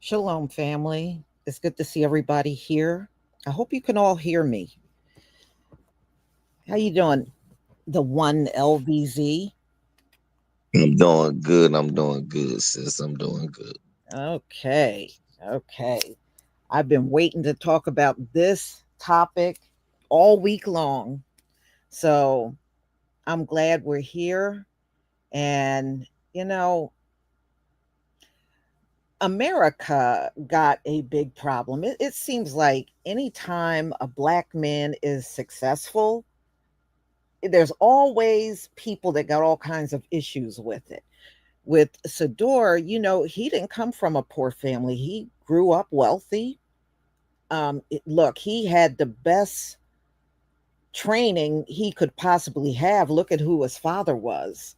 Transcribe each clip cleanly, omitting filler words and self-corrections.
Shalom, family. It's good to see everybody here. I hope you can all hear me. How you doing? The one LVZ. I'm doing good. I'm doing good, sis. I'm doing good. Okay. Okay. I've been waiting to talk about this topic all week long. So I'm glad we're here. And, you know, America got a big problem. It seems like anytime a black man is successful, there's always people that got all kinds of issues with it. With Shedeur, he didn't come from a poor family. He grew up wealthy. Look, he had the best training he could possibly have. Look at who his father was.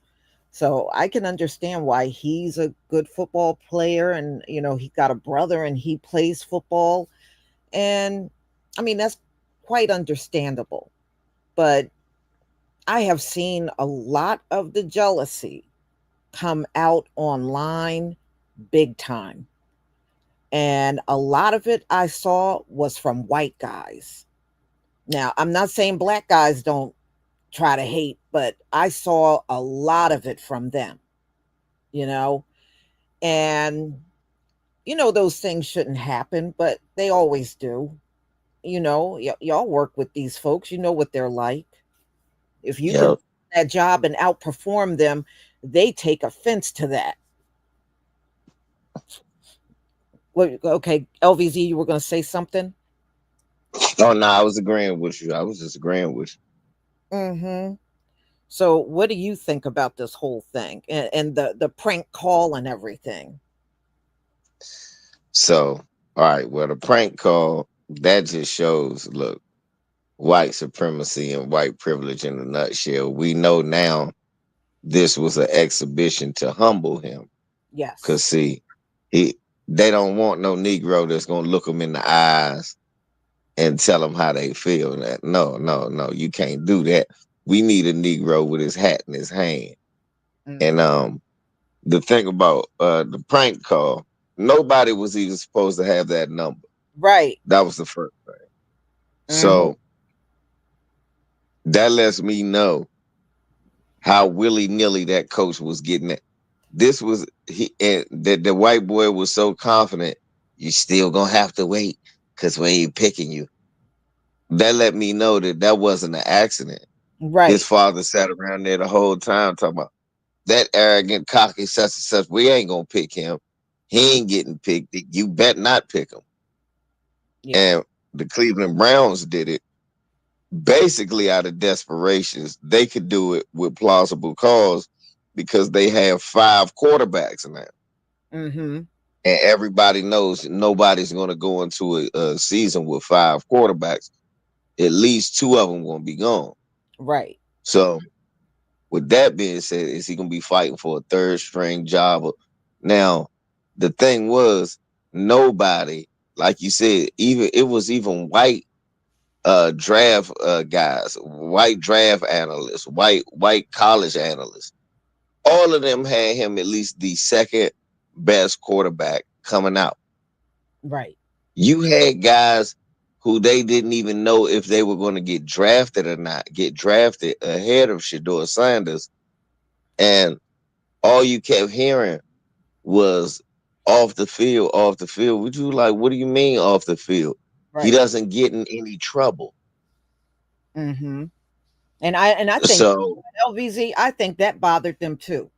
So I can understand why he's a good football player. And, he got a brother and he plays football. And I mean, that's quite understandable. But I have seen a lot of the jealousy come out online big time. And a lot of it I saw was from white guys. Now, I'm not saying black guys don't try to hate, but I saw a lot of it from them, you know? And, those things shouldn't happen, but they always do. Y'all work with these folks, you know what they're like. If you can do Yep. that job and outperform them, they take offense to that. Well, okay, LVZ, you were going to say something? Oh no, I was agreeing with you. I was just agreeing with Mm-hmm. So, what do you think about this whole thing and the prank call and everything? you. So, all right, well, the prank call that just shows, look, white supremacy and white privilege in a nutshell. We know now this was an exhibition to humble him. Cause Yes. see, he they don't want no Negro that's gonna look them in the eyes and tell them how they feel. That no, no, no, you can't do that. We need a Negro with his hat in his hand. And Mm-hmm. the thing about the prank call, nobody was even supposed to have that number. Right. That was the first thing. Mm-hmm. So that lets me know how willy nilly that coach was getting it. This was he and the white boy was so confident. You still gonna have to wait because we ain't picking you. That let me know that that wasn't an accident. His Right. father sat around there the whole time talking about that arrogant, cocky, such and such. We ain't gonna pick him. He ain't getting picked. You bet not pick him. Yeah. And the Cleveland Browns did it basically out of desperations. They could do it with plausible cause because they have five quarterbacks now. Mm-hmm. And everybody knows nobody's going to go into a season with five quarterbacks. At least two of them going to be gone. Right. So With that being said, is he gonna be fighting for a third string job? Now, the thing was, nobody, like you said, even it was even white draft guys, white draft analysts, white college analysts. All of them had him at least the second best quarterback coming out. Right. You had guys who they didn't even know if they were going to get drafted or not, get drafted ahead of Shedeur Sanders. And all you kept hearing was off the field, off the field. Would you like, what do you mean off the field? He Right. doesn't get in any trouble. Mhm. And I think So, LVZ, I think that bothered them too.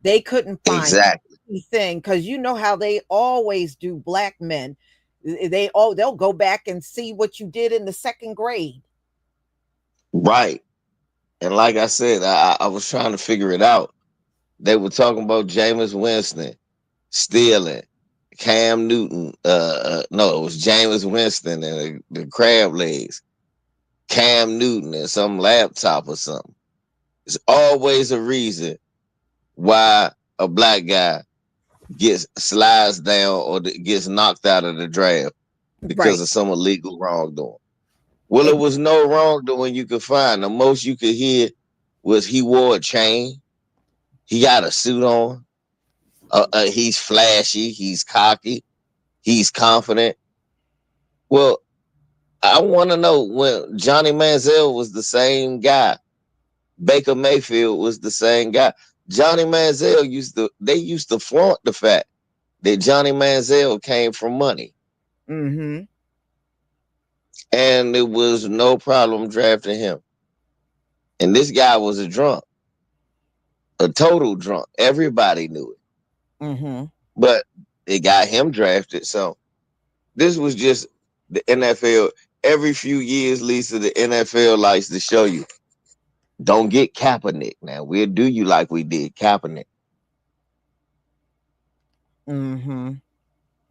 They couldn't find exactly. anything because you know how they always do black men. They'll go back and see what you did in the second grade. Right. And like I said, I was trying to figure it out. They were talking about Jameis Winston stealing, Cam Newton. No, it was Jameis Winston and the crab legs, Cam Newton and some laptop or something. It's always a reason why a black guy gets slides down or gets knocked out of the draft because Right. of some illegal wrongdoing. Well, it Ex- was no wrongdoing you could find. The most you could hear was he wore a chain, he got a suit on, he's flashy, he's cocky, he's confident. Well, I want to know when Johnny Manziel was the same guy. Baker Mayfield was the same guy. Johnny Manziel used to flaunt the fact that Johnny Manziel came from money. mhm. And it was no problem drafting him. And this guy was a drunk, a total drunk. Everybody knew it. Mhm. But it got him drafted. So this was just the NFL. Every few years, Lisa, the NFL likes to show you, don't get Kaepernick. Now we'll do you like we did Kaepernick. Mhm.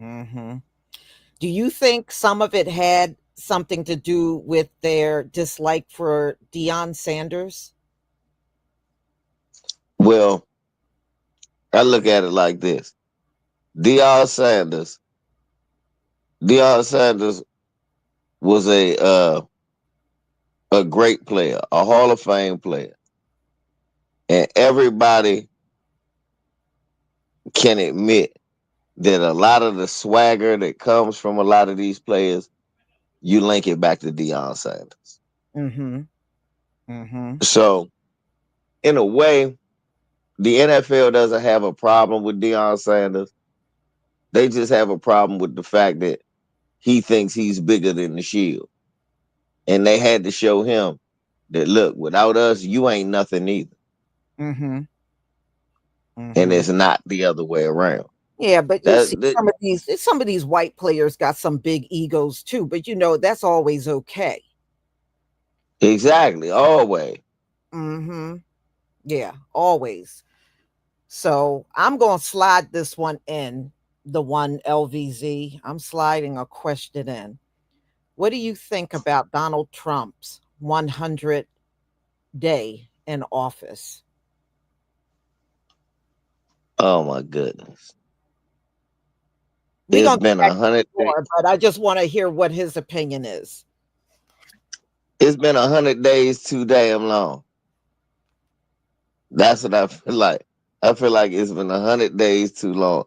Mhm. Do you think some of it had something to do with their dislike for Deion Sanders? Well, I look at it like this: Deion Sanders, Deion Sanders was a great player, a Hall of Fame player, and everybody can admit that a lot of the swagger that comes from a lot of these players, you link it back to Deion Sanders. Mhm. Mhm. So, in a way, the NFL doesn't have a problem with Deion Sanders. They just have a problem with the fact that he thinks he's bigger than the Shield. And they had to show him that, look, without us, you ain't nothing either. Mhm. And Mhm. it's not the other way around. Yeah, but you see That some of these white players got some big egos too, but that's always okay. exactly, always. Mhm. Yeah, always. So, I'm going to slide this one in, the one LVZ. I'm sliding a question in. What do you think about Donald Trump's 100 day in office? Oh my goodness. We're It's going to been get back a to hundred. you more, but I just want to hear what his opinion is. It's been 100 days too damn long. That's what I feel like. I feel like it's been 100 days too long.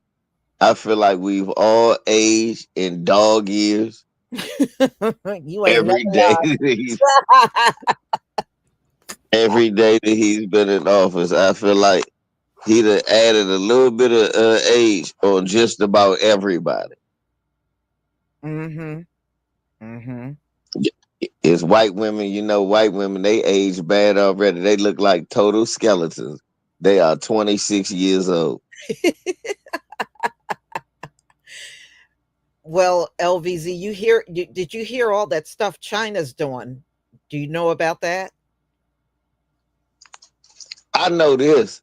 I feel like we've all aged in dog years You ain't every never day. That he's, lied. every day that he's been in office, I feel like he'd have added a little bit of age on just about everybody. Mhm. Mhm. It's white women, white women, they age bad already. They look like total skeletons. They are 26 years old. Well, LVZ, did you hear all that stuff China's doing? Do you know about that? I know this.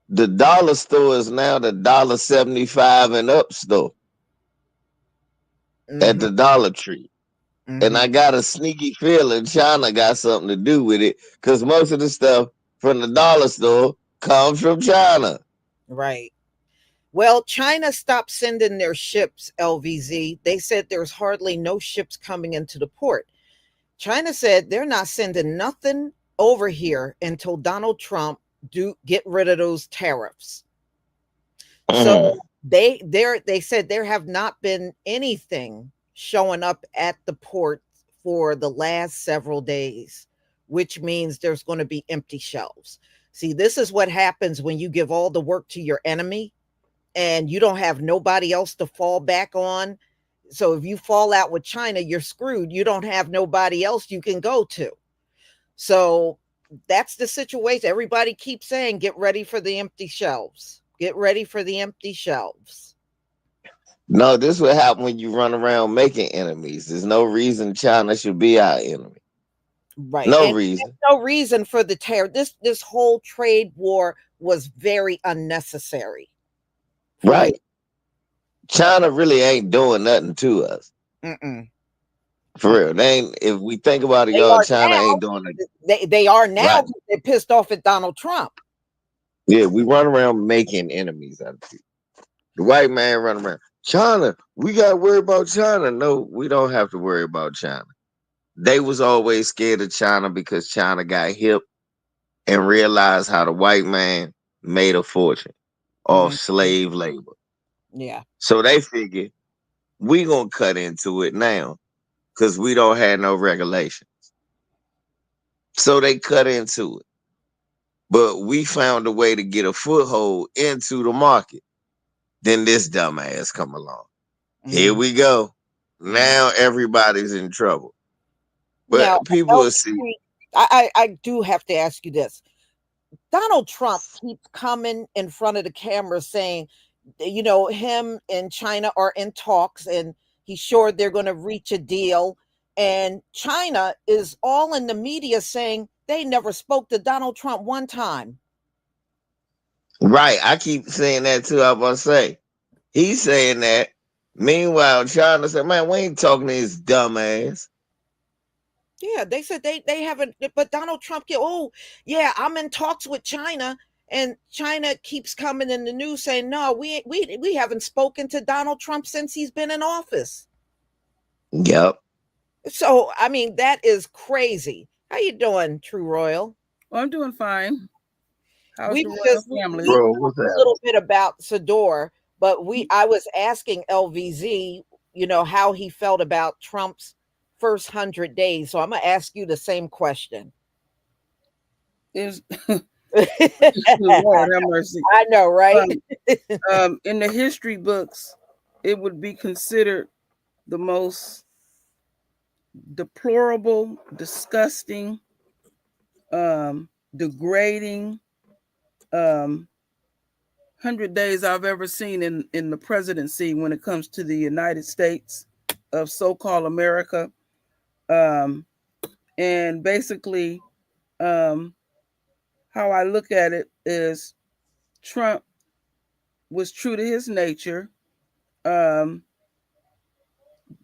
The dollar store is now the $1.75 and up store at Mhm. the Dollar Tree. And Mhm. I got a sneaky feeling China got something to do with it because most of the stuff from the dollar store comes from China. Right. Well, China stopped sending their ships, LVZ. They said there's hardly no ships coming into the port. China said they're not sending nothing over here until Donald Trump do get rid of those tariffs. So Mm. they said there have not been anything showing up at the port for the last several days, which means there's going to be empty shelves. See, this is what happens when you give all the work to your enemy and you don't have nobody else to fall back on. So if you fall out with China, you're screwed. You don't have nobody else you can go to. So that's the situation. Everybody keeps saying, get ready for the empty shelves. Get ready for the empty shelves. No, this would happen when you run around making enemies. There's no reason China should be our enemy. Right. No And reason. there's no reason for the tariff. This whole trade war was very unnecessary for real. Right. China really ain't doing nothing to us. Mm-mm. For real. They ain't, if we think about it, They y'all, are China ain't doing it. now. They are now Right. because they're pissed off at Donald Trump. Yeah, we run around making enemies out of people. The white man run around. China, we gotta worry about China. No, we don't have to worry about China. They was always scared of China because China got hip and realized how the white man made a fortune off Mhm. slave labor. Yeah. So they figured we gonna cut into it now because we don't have no regulation. So they cut into it. But we found a way to get a foothold into the market. Then this dumbass come along. Here Mhm. we go. Mhm. Now everybody's in trouble. Now, But people will see. LBC, I do have to ask you this. Donald Trump keeps coming in front of the camera saying, him and China are in talks and he's sure they're going to reach a deal. And China is all in the media saying they never spoke to Donald Trump one time. Right. I keep saying that too. I was about to say. He's saying that. Meanwhile, China said, man, we ain't talking to his dumb ass. Yeah, they said they haven't, but Donald Trump, oh, yeah, I'm in talks with China. And China keeps coming in the news saying, no, we haven't spoken to Donald Trump since he's been in office. Yep. So, I mean, that is crazy. How you doing, True Royal? Well, I'm doing fine. How's We the royal we family? Bro, what's talked a happening? little bit about Shedeur, but I was asking LVZ, how he felt about Trump's first 100 days. So I'm gonna ask you the same question. Is I Lord have mercy. know, right? Um, in the history books, it would be considered the most deplorable, disgusting, degrading 100 days I've ever seen in the presidency when it comes to the United States of so-called America. Um, and basically, um, how I look at it is Trump was true to his nature. Um,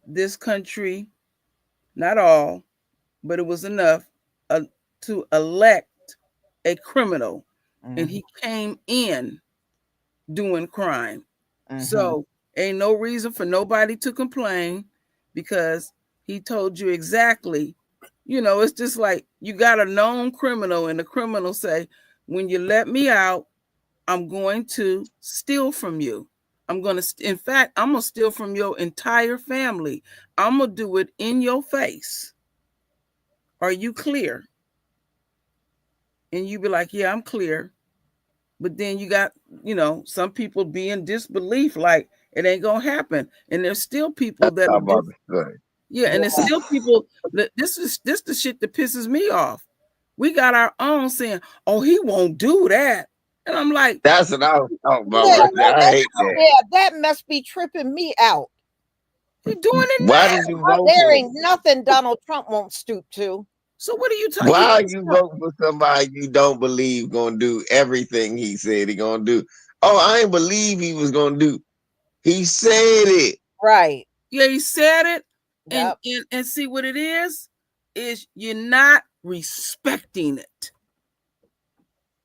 this country, not all, but it was enough uh, to elect a criminal, and Mhm, he came in doing crime. mhm, So ain't no reason for nobody to complain because he told you exactly. It's just like you got a known criminal, and the criminal say, "When you let me out, I'm going to steal from you. In fact, I'm gonna steal from your entire family. I'm gonna do it in your face. Are you clear?" And you be like, "Yeah, I'm clear." But then you got, some people be in disbelief, like it ain't gonna happen. And there's still people That's that'll how do, about to say. yeah, and there's yeah. still people that this the shit that pisses me off. We got our own saying, "Oh, he won't do that," and I'm like, That's what I was talking about Yeah, right there. I hate that. that must be tripping me out. "He doing it Why did now." you vote There for him? ain't nothing Donald Trump won't stoop to. So what are you talking? Why are you voting for somebody you don't believe gonna do everything he said he gonna do? Oh, I ain't believe he was gonna do. He said it. Right. Yeah, he said it, and Yep. and see what it is you're not respecting it.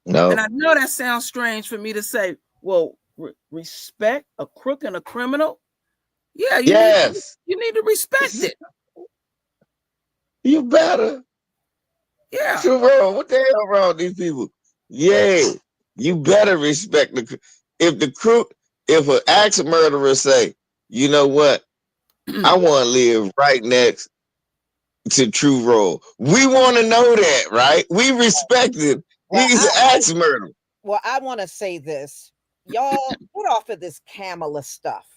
And No. I know that sounds strange for me to say, well, respect a crook and a criminal. Yeah, Yes. you need to respect it. You better. Yeah. True wrong. What the hell wrong with these people? Yeah. You better respect if the crook, if an axe murderer say, you know what? I want to live right next to True Roll. We want to know that, right? We respect him. Well, He's an axe murderer. I want to say this. Y'all get off of this Kamala stuff.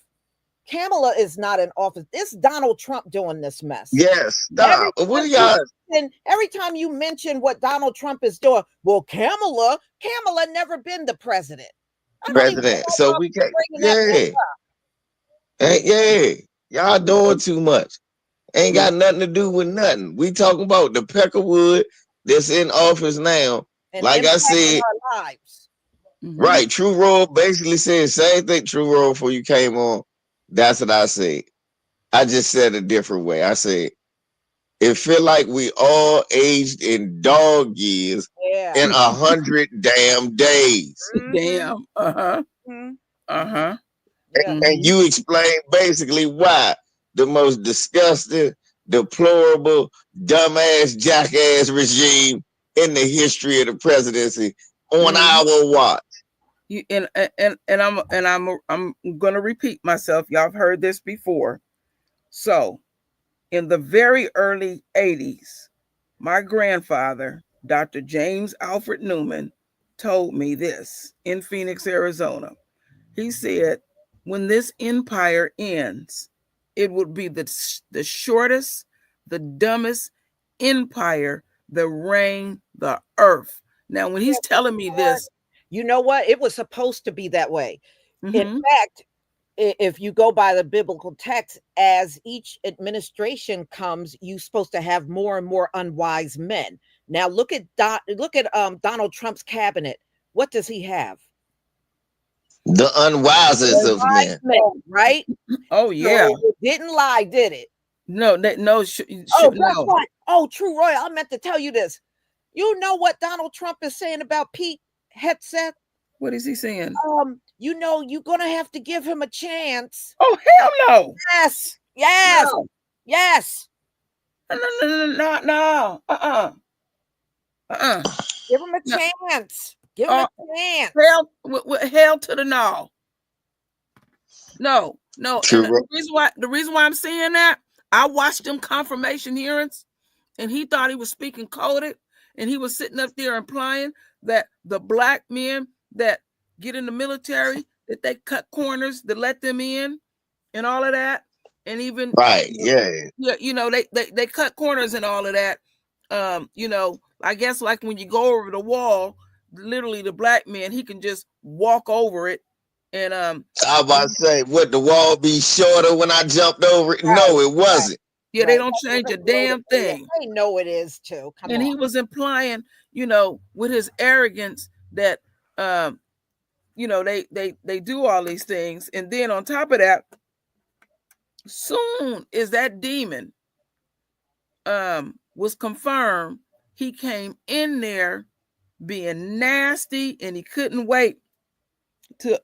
Kamala is not in office. It's Donald Trump doing this mess. Yes, Every stop. What time are you y'all every time you mention what Donald Trump is doing, well, Kamala never been the president. I don't even president? know So why we we're can't. bringing that mess Yeah, yeah. Y'all doing too much. Ain't got nothing to do with nothing. We talking about the Peckerwood that's in office now. and Like I impacting said, our lives. right? True Roll basically said same thing. True Roll before you came on. That's what I said. I just said a different way. I said it feel like we all aged in dog years Yeah. in 100 damn days. Mm-hmm. Damn. Uh-huh. Mm-hmm. Uh-huh. Yeah. And you explain basically why the most disgusting, deplorable, dumbass, jackass regime in the history of the presidency on our watch. You I'm gonna repeat myself. Y'all have heard this before. So in the very early 80s, my grandfather, Dr. James Alfred Newman, told me this in Phoenix, Arizona. He said, when this empire ends, it would be the shortest, the dumbest empire that reigned the earth. Now, when he's telling me this, you know what? It was supposed to be that way. In fact, if you go by the biblical text, as each administration comes, you're supposed to have more and more unwise men. Now look at Donald Trump's cabinet. What does he have? The unwisest of Unwise men. men, right? oh yeah, So it didn't lie, did it? no, Oh, guess no. what? Oh, True Roy, I meant to tell you this. You know what Donald Trump is saying about Pete Hegseth? What is he saying? You know, you're gonna have to give him a chance. Oh hell no! Yes, yes, No, yes. no. Uh-uh. Give him a No. chance. Give him a chance. Hell to the no. No. True. And the reason why I'm saying that, I watched them confirmation hearings, and he thought he was speaking coded, and he was sitting up there implying that the black men that get in the military, that they cut corners to let them in, and all of that, and even right, yeah. they cut corners and all of that. I guess like when you go over the wall, literally the black man, he can just walk over it, and I was about to say, what, the wall be shorter when I jumped over it? Right, No, it wasn't. yeah, they don't change a damn thing. They know it is too. Come and on. he was implying, with his arrogance that they do all these things, and then on top of that, soon as that demon was confirmed, he came in there being nasty, and he couldn't wait to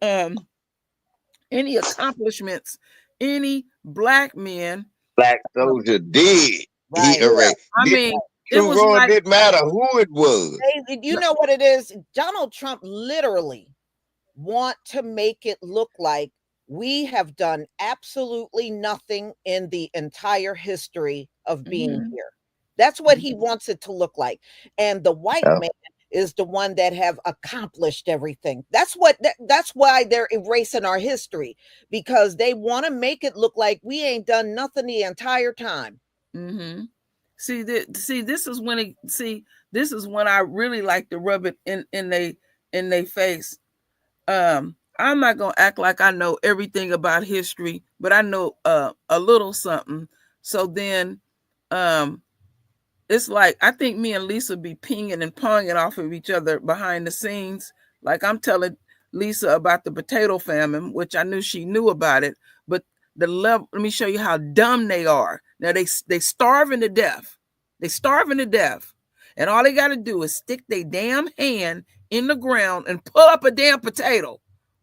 any accomplishments any black men. Black soldier did. Right. He erased. I mean, it True was Roy like, didn't matter who it was. You know what it is? Donald Trump literally want to make it look like we have done absolutely nothing in the entire history of being here. That's what he wants it to look like. And the white man is the one that have accomplished everything. That's why they're erasing our history, because they want to make it look like we ain't done nothing the entire time. See, this is when I really like to rub it in they face. I'm not gonna act like I know everything about history, but I know a little something. So then, it's like I think me and Lisa be pinging and ponging off of each other behind the scenes. Like I'm telling Lisa about the potato famine, which I knew she knew about it, but the level. Let me show you how dumb they are. Now they starving to death. They starving to death, And all they got to do is stick their damn hand in the ground and pull up a damn potato.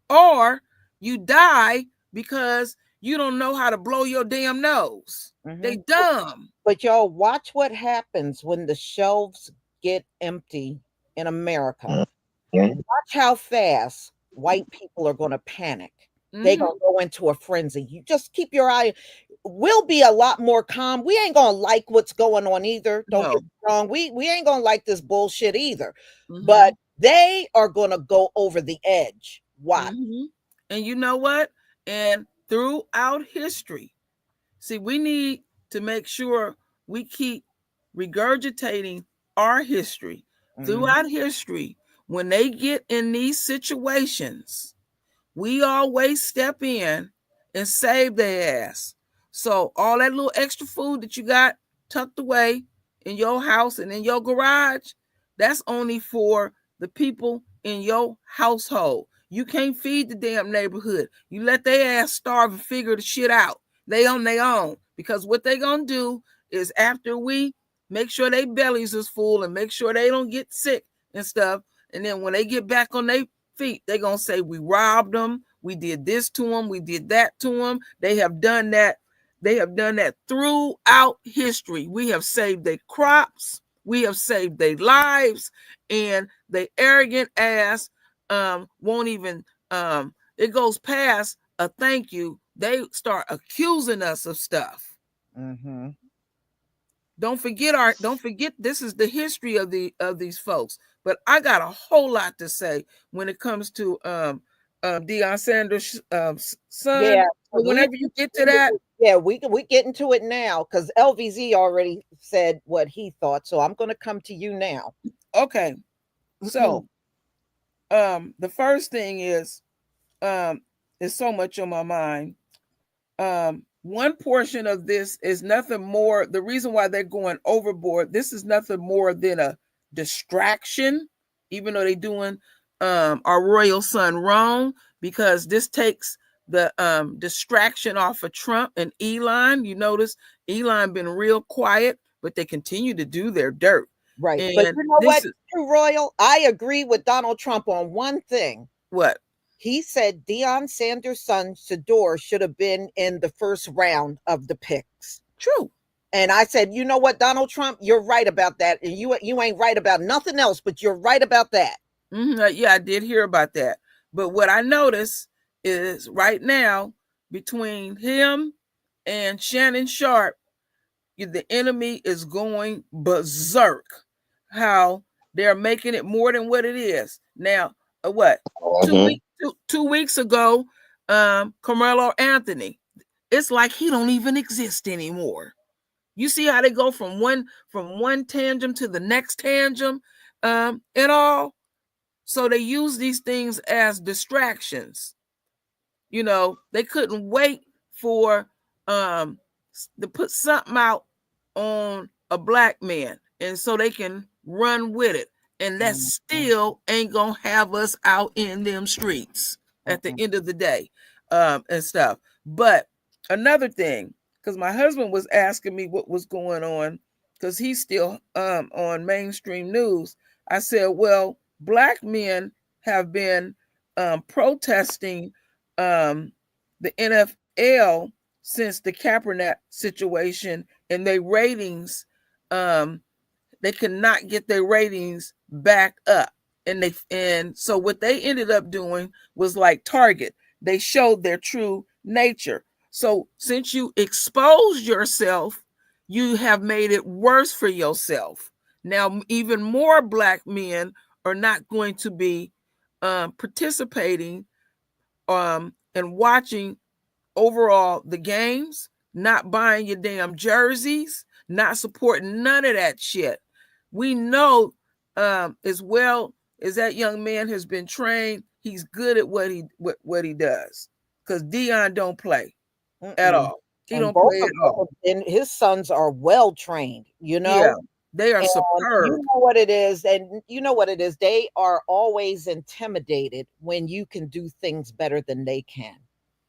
Or you die because you don't know how to blow your damn nose. They Mhm. dumb. But y'all watch what happens when the shelves get empty in America. Mhm. Watch how fast white people are going to panic. They Mm-hmm. going to go into a frenzy. You just keep your eye. We'll be a lot more calm. We ain't going to like what's going on either. Don't get No. me wrong. We ain't going to like this bullshit either. Mm-hmm. But they are going to go over the edge. Watch. Mm-hmm. And you know what? And throughout history, see, we need to make sure we keep regurgitating our history. Mhm. Throughout history, when they get in these situations, we always step in and save their ass. So all that little extra food that you got tucked away in your house and in your garage, that's only for the people in your household. You can't feed the damn neighborhood. You let their ass starve and figure the shit out. They on their own. Because what they gonna do is after we make sure their bellies is full and make sure they don't get sick and stuff, and then when they get back on their feet, they're going to say, we robbed them. We did this to them. We did that to them. They have done that. They have done that throughout history. We have saved their crops. We have saved their lives. And the arrogant ass won't even, it goes past a thank you. They start accusing us of stuff. Mhm. Don't forget this is the history of these folks. But I got a whole lot to say when it comes to Deion Sanders' Yeah, son. So because whenever you get to that, yeah, we get into it now because LVZ already said what he thought. So I'm going to come to you now. okay. So the first thing is so much on my mind. One portion of this is nothing more. The reason why they're going overboard, this is nothing more than a distraction, even though they're doing our royal son wrong, because this takes the distraction off of Trump and Elon. You notice Elon been real quiet, but they continue to do their dirt. Right. But And you know this what, is True Royal? I agree with Donald Trump on one thing. what? He said Deion Sanders' son, Shedeur, should have been in the first round of the picks. True. And I said, you know what, Donald Trump, you're right about that. And you ain't right about nothing else, but you're right about that. Yeah, I did hear about that. But what I noticed is right now between him and Shannon Sharp, the enemy is going berserk. How they're making it more than what it is now. What two Mhm. weeks 2 weeks ago, Carmelo Anthony. It's like he don't even exist anymore. You see how they go from one tangent to the next tangent, and all. So they use these things as distractions. They couldn't wait for um to put something out on a black man, and so they can run with it. And that Mhm. still ain't gonna have us out in them streets at the Mhm. end of the day, and stuff. But another thing, because my husband was asking me what was going on, because he's still on mainstream news. I said, well, black men have been protesting the NFL since the Kaepernick situation, and their ratings, um, they could not get their ratings back up. And so what they ended up doing was like Target. They showed their true nature. So since you exposed yourself, you have made it worse for yourself. Now even more black men are not going to be participating and watching overall the games, not buying your damn jerseys, not supporting none of that shit. We know as well as that young man has been trained, he's good at what he does. Because Dion don't play at Mm-mm. all. He And don't both play of at all. them, and his sons are well trained, you Yeah, know? they are And you superb. know what it is, and you know what it is. They are always intimidated when you can do things better than they can.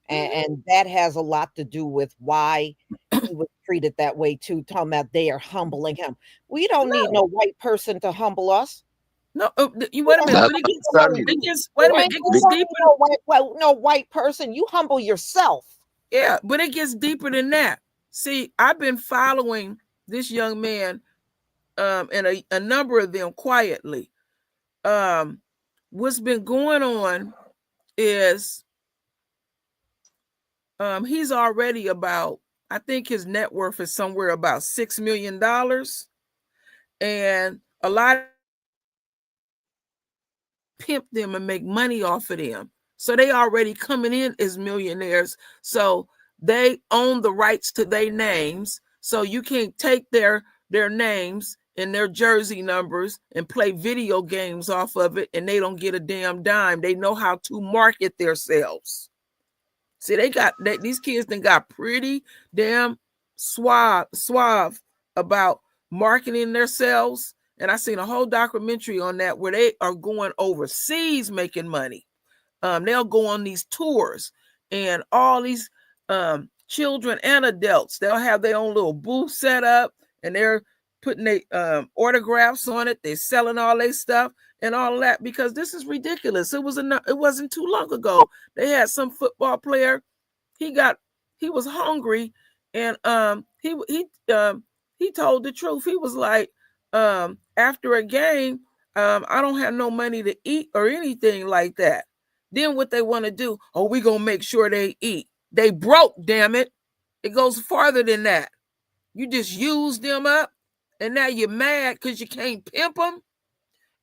and that has a lot to do with why he was treated that way too. Talking about they are humbling him. We don't need no No, white person to humble us. no. You We wait a don't minute, need That's but no, it what we gets don't I'm need, telling it you. gets wait we a minute, ain't, it we gets don't need deeper. no white, well, no white person. You humble yourself. Yeah, but it gets deeper than that. See, I've been following this young man, and a number of them quietly. Um, what's been going on is he's already about, I think his net worth is somewhere about $6 million, and a lot of these young pimp them and make money off of them. So they already coming in as millionaires. So they own the rights to their names. So you can't take their names and their jersey numbers and play video games off of it, and they don't get a damn dime. They know how to market themselves. See, these kids then got pretty damn suave about marketing themselves. And I seen a whole documentary on that where they are going overseas making money. They'll go on these tours, and all these children and adults, they'll have their own little booth set up, and they're putting their autographs on it. They're selling all their stuff and all that, because this is ridiculous. It wasn't too long ago they had some football player. He got he was hungry, and he told the truth. He was like, after a game, I don't have no money to eat or anything like that. Then what they want to do? Oh, we gonna make sure they eat. They broke, damn it. It goes farther than that. You just used them up, and now you're mad because you can't pimp them.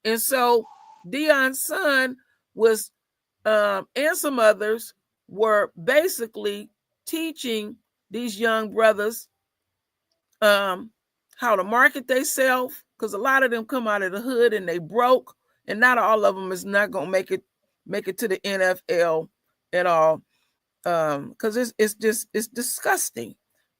And so Dion's son was, and some others were basically teaching these young brothers um, how to market themselves, because a lot of them come out of the hood and they broke, and not all of them is not gonna make it to the NFL at all. Because it's disgusting.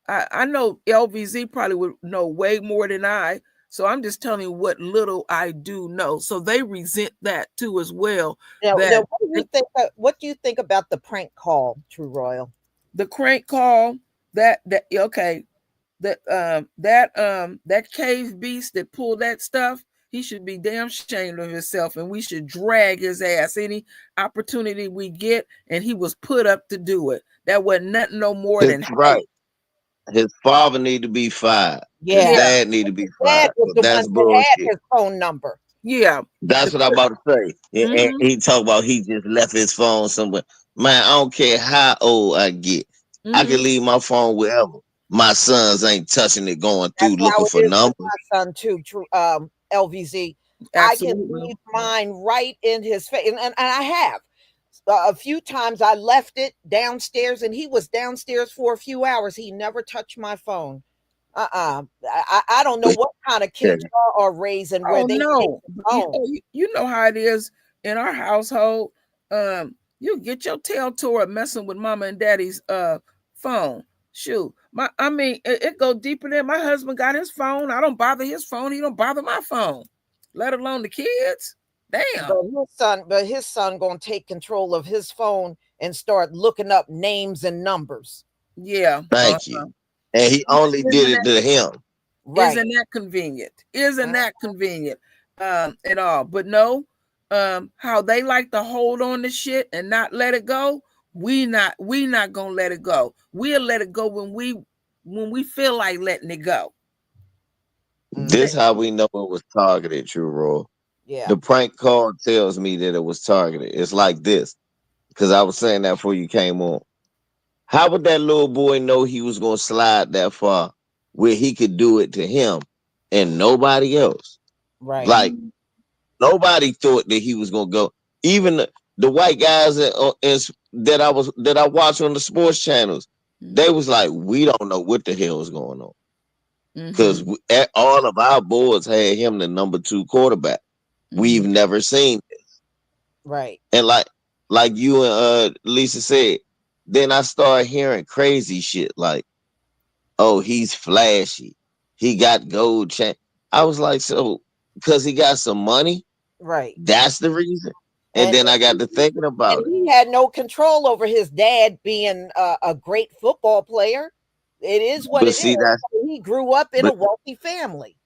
I know LVZ probably would know way more than I, so I'm just telling you what little I do know. So they resent that too as well. Now, That what do you they, think? What do you think about the prank call, True Royal? the crank call, that okay, that cave beast that pulled that stuff, he should be damn ashamed of himself, and we should drag his ass any opportunity we get. And he was put up to do it. That wasn't nothing no more That's than right. hate. His father need to be fired. His Yeah, Yeah, dad need to be dad fired. was So the one that's that had bullshit. his phone number. yeah. That's The what I'm about to say. And mm-hmm, he talk about he just left his phone somewhere. Man, I don't care how old I get. I can mm-hmm. leave my phone wherever. My sons ain't touching it going That's through how looking it for is with numbers. my son too. True, LVZ. I can Absolutely. leave mine right in his face, and I have. A few times I left it downstairs, and he was downstairs for a few hours. He never touched my phone. I don't know what kind of kids y'all are raising where Oh they take no, the you, phone. oh, you know how it is in our household. You get your tail tore up messing with mama and daddy's phone. Shoot, I mean, it go deeper than my husband got his phone. I don't bother his phone. He don't bother my phone, let alone the kids. Damn. But his son gonna take control of his phone and start looking up names and numbers. Yeah. Thank you. And he only did Isn't it to him. Right. Isn't that convenient? Isn't Mm. that convenient? At all. But no, how they like to hold on to shit and not let it go. We not gonna let it go. We'll let it go when we feel like letting it go. Mm. This how we know it was targeted, True Roy. Yeah. The prank call tells me that it was targeted. It's like this. Because I was saying that before you came on. How would that little boy know he was gonna slide that far where he could do it to him and nobody else? Right. Like nobody thought that he was gonna go. Even the white guys that I watch on the sports channels, they was like, we don't know what the hell is going on because Mm-hmm. all of our boards had him the number 2 quarterback. We've Mm-hmm. never seen it. Right. And like you and Lisa said, then I started hearing crazy shit like, oh, he's flashy. He got gold chain. I was like, so because he got some money, Right. that's the reason. And and then I got to thinking and about it. he had no control over his dad being a great football player. It is what But it see, is. that's He grew up in a but wealthy family.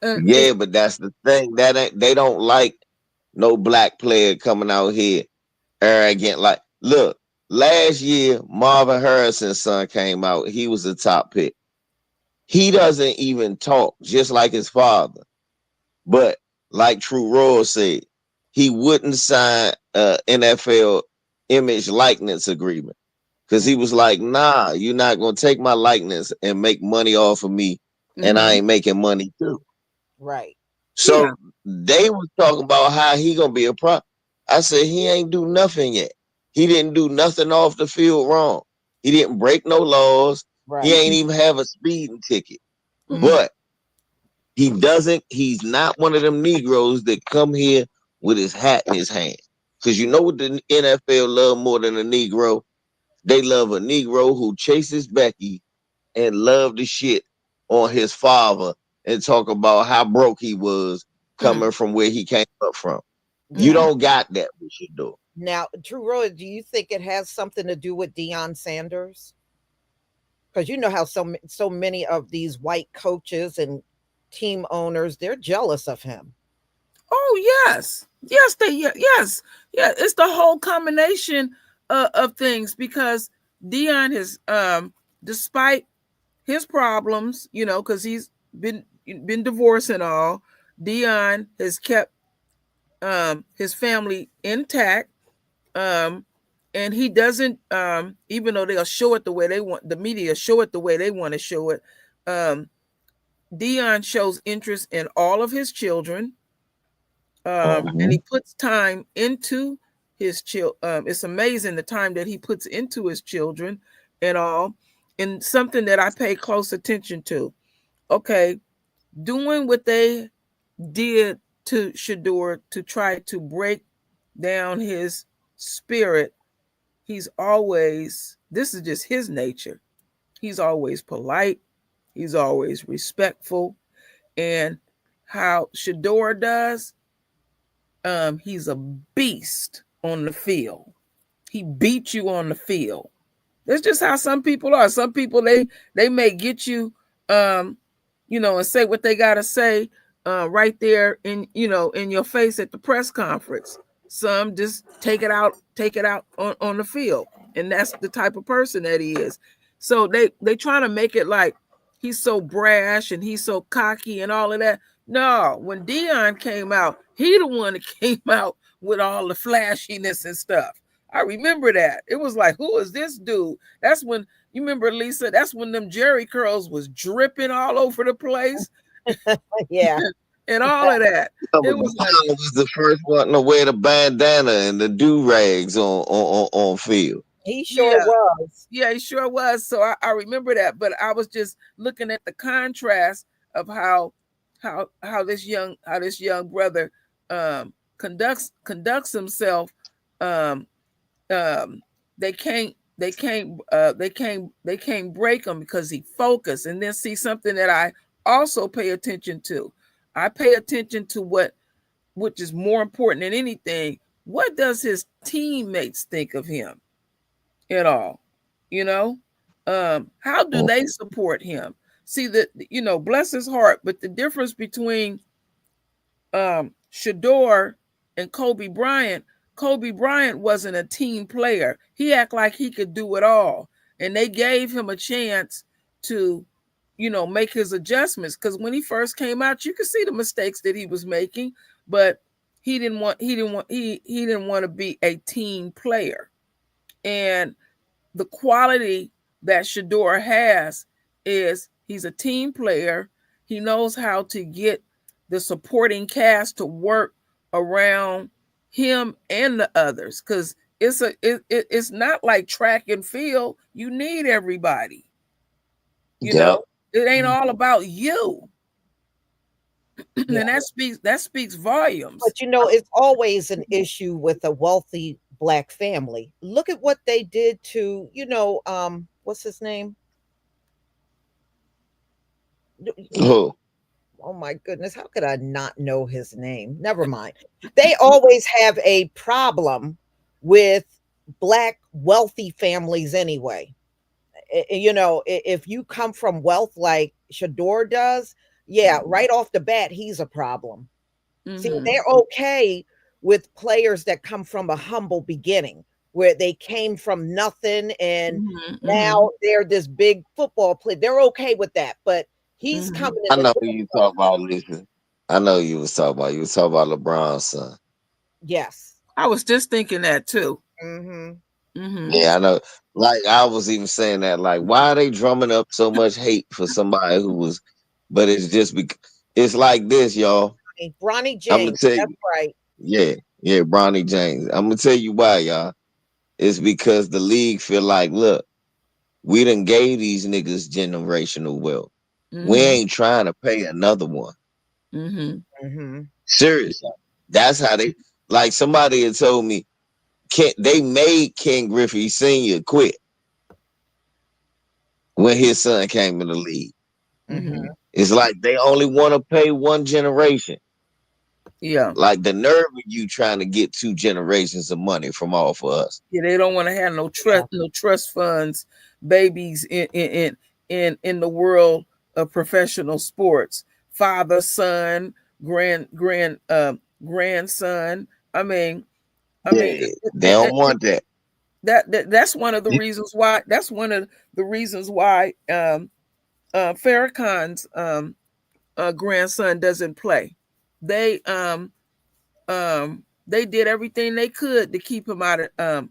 It's yeah, but that's the thing. That ain't they don't like no black player coming out here arrogant. Like, look, last year Marvin Harrison's son came out. He was a top pick. He doesn't even talk, just like his father. But like True Roy said, he wouldn't sign a NFL image likeness agreement because Mm, he was like, "Nah, you're not gonna take my likeness and make money off of me, and I mm-hmm. ain't making money too." right. Yeah. So they was talking about how he gonna be a pro. I said he ain't do nothing yet. He didn't do nothing off the field wrong. He didn't break no laws. He Right. ain't even have a speeding ticket. Mm-hmm. But he doesn't. He's not one of them Negroes that come here with his hat in his hand. Because you know what the NFL love more than a Negro? They love a Negro who chases Becky and love the shit on his father and talk about how broke he was Mm. coming from where he came up from. You Mm-hmm. Now, don't got that with Shedeur. now, Drew Roy, do you think it has something to do with Deion Sanders? Because you know how so many of these white coaches and team owners, they're jealous of him. Oh yes, yes, yes, yeah. It's the whole combination of things because Dion has, despite his problems, because he's been divorced and all, Dion has kept his family intact. Um, and he doesn't, even though they'll show it the way they want, the media show it the way they want to show it. Um, Dion shows interest in all of his children, and he Mhm. puts time into his child. It's amazing the time that he puts into his children and all. And something that I pay close attention to. Okay, doing what they did to Shedeur to try to break down his spirit. He's always, this is just his nature. He's always polite. He's always respectful. And how Shedeur does, he's a beast on the field. He beat you on the field. That's just how some people are. Some people they may get you, um, and say what they gotta say, right there in your face at the press conference. Some just take it out on the field, and that's the type of person that he is. So they trying to make it like he's so brash and he's so cocky and all of that. No, when Dion came out, he the one that came out with all the flashiness and stuff. I remember that. It was like, who is this dude? That's when you remember, Lisa. That's when them Jerry curls was dripping all over the place Yeah. and all of that. Yeah, It but was like, Dion was the first one to wear the bandana and the do rags on field. He sure yeah, was. yeah, he sure was. So I remember that. But I was just looking at the contrast of how this young brother, conducts himself. Um, um, they can't break him because he focused. And then see something that I also pay attention to. I pay attention to which is more important than anything. What does his teammates think of him at all? You know, how do they support him? See that, bless his heart. But the difference between Shedeur and Kobe Bryant. Kobe Bryant wasn't a team player. He acted like he could do it all, and they gave him a chance to, make his adjustments. Because when he first came out, you could see the mistakes that he was making, but he didn't want to be a team player. And the quality that Shedeur has is he's a team player. He knows how to get the supporting cast to work around him and the others because it's not like track and field. You need everybody. You Yep. know, it ain't Mm. all about you, Yeah. and that speaks volumes. But it's always an issue with a wealthy black family. Look at what they did to, what's his name? Who? Oh my goodness, how could I not know his name? Never mind. They always have a problem with black wealthy families anyway. You know, if you come from wealth like Shedeur does, yeah, right off the bat, he's a problem. See, Mm-hmm. they're okay with players that come from a humble beginning, where they came from nothing and Mm-hmm. Mm-hmm. now they're this big football player. They're okay with that, but he's Mm-hmm. coming I in the know door. who you talk about, listen. I know you was talking about LeBron's son. Yes. I was just thinking that too. Mhm. Mm-hmm. Yeah, I know. Like I was even saying that, like, why are they drumming up so much hate for somebody who was? But it's just because it's like this, y'all. Bronny I'm gonna James. tell That's you. right. Yeah, yeah, Bronny James. I'm gonna tell you why, y'all. It's because the league feel like, look, we done gave these niggas generational wealth. We Mm-hmm. ain't trying to pay another one. Mm-hmm. Mhm. Seriously, that's how they. Like somebody had told me, they made Ken Griffey Sr. quit when his son came in the league. Mm-hmm. Mhm. It's like they only want to pay one generation. Yeah. Like the nerve of you trying to get two generations of money from all for us. Yeah, they don't want to have Yeah. no trust funds, babies in the world of professional sports. Father, son, grandson. I mean, I mean Yeah, they don't want that. that's one of the reasons why. That's one of the reasons why Farrakhan's grandson doesn't play. They they did everything they could to keep him out of the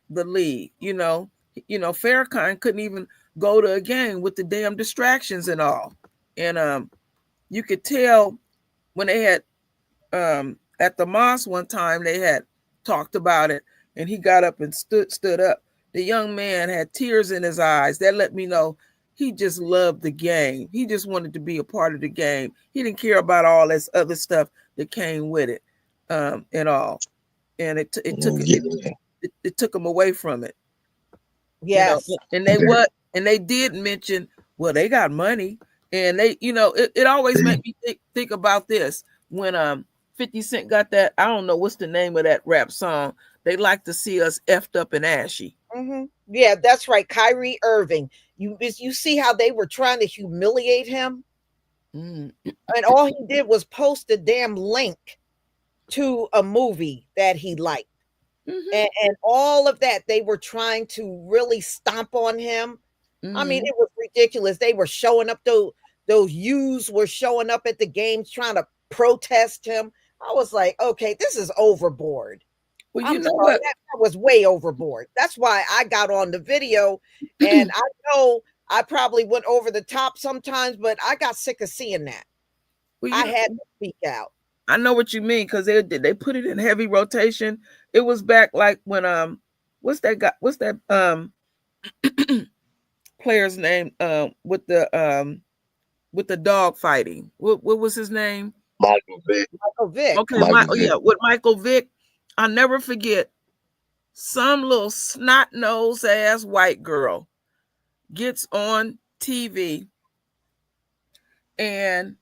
league. Farrakhan couldn't even go to a game with the damn distractions and all. And you could tell when they had at the mosque one time they had talked about it, and he got up and stood up. The young man had tears in his eyes. That let me know he just loved the game. He just wanted to be a part of the game. He didn't care about all this other stuff that came with it, and all. And Yeah. it took him away from it. you know Yes. and they what and they did mention, well, they got money, and it always made me think about this when 50 Cent got that. I don't know what's the name of that rap song. They like to see us effed up and ashy. Mhm. Yeah, that's right. Kyrie Irving. You see how they were trying to humiliate him, Mm. and all he did was post a damn link to a movie that he liked. Mm-hmm. And all of that, they were trying to really stomp on him. I mean, Mm-hmm. it was ridiculous. They were showing up, those youths were showing up at the games trying to protest him. I was like, okay, this is overboard. Well, you I'm know sorry, what. that was way overboard. That's why I got on the video, and I know I probably went over the top sometimes, but I got sick of seeing that. Well, I had to speak out. I know what you mean, because they put it in heavy rotation. It was back like when what's that player's name with the dog fighting. What was his name? Michael Vick. Michael Vick. Okay, Michael Vick. yeah, with Michael Vick. I'll never forget, some little snot nosed ass white girl gets on TV, and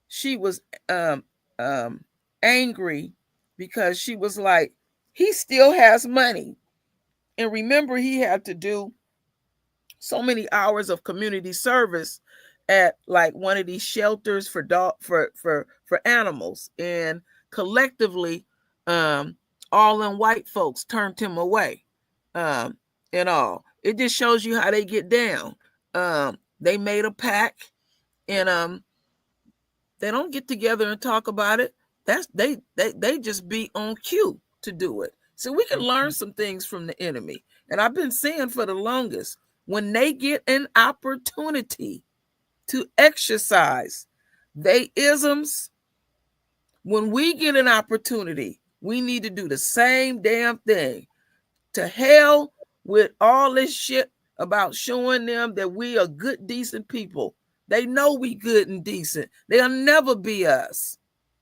she was um um angry because she was like, he still has money. And remember, he had to do so many hours of community service at like one of these shelters for dog for animals, and collectively um all them white folks turned him away, um and all. It just shows you how they get down. They made a pact, and they don't get together and talk about it. That's they just be on cue to do it. So we can learn some things from the enemy. And I've been saying for the longest, when they get an opportunity to exercise they isms, when we get an opportunity, we need to do the same damn thing. To hell with all this shit about showing them that we are good, decent people. They know we good and decent. They'll never be us.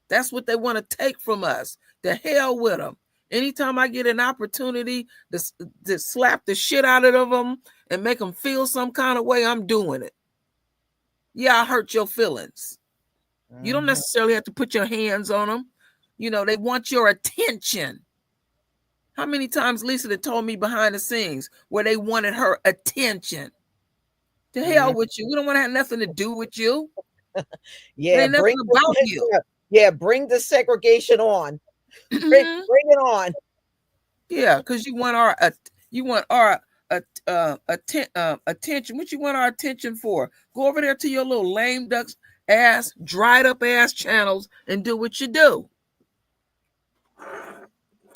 That's what they want to take from us. The hell with them. Anytime I get an opportunity to slap the shit out of them and make them feel some kind of way, I'm doing it. Yeah, I hurt your feelings. You don't Mhm. necessarily have to put your hands on them. They want your attention. How many times Lisa had told me behind the scenes where they wanted her attention? To hell Mhm. with you. We don't want to have nothing to do with you. It Yeah, ain't nothing about you. yeah, bring the segregation on. Bring it on. Yeah, because you want our attention. What you want our attention for? Go over there to your little lame ducks ass, dried up ass channels and do what you do.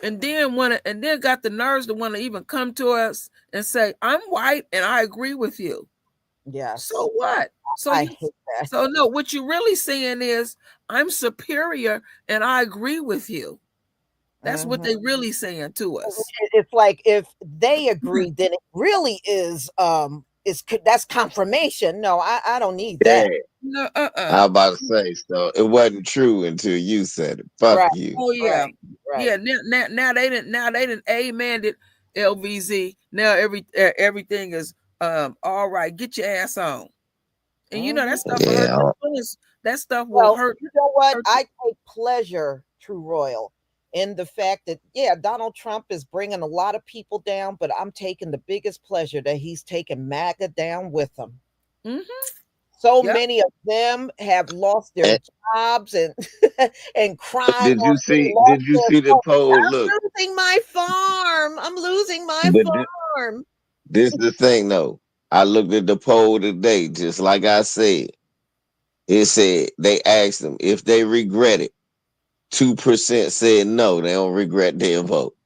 And then got the nerves to want to even come to us and say, I'm white and I agree with you. Yes. So what? I hate that. So no, what you're really saying is I'm superior and I agree with you. That's what Mhm. they really saying to us. It's like if they agree, then it really is that's confirmation. No, I don't need Yeah, that. No, I was about to say, so it wasn't true until you said it. Fuck Right, you. oh yeah, right, right. yeah. Now they didn't amen it. LVZ. Now everything is all right. Get your ass on. And that Mhm. stuff will hurt Yeah, your feelings. That stuff will Well, hurt. you know what? hurt I take pleasure, True Royal, in the fact that, yeah, Donald Trump is bringing a lot of people down, but I'm taking the biggest pleasure that he's taking MAGA down with him. Mm-hmm. So Yep. many of them have lost their and, jobs and and and crying did you on me, see? lost Did you their see the phone. poll? Look, I'm losing my farm. I'm losing my but farm. this the thing though. I looked at the poll today, just like I said. It said they asked them if they regret it. 2% said no, they don't regret their vote.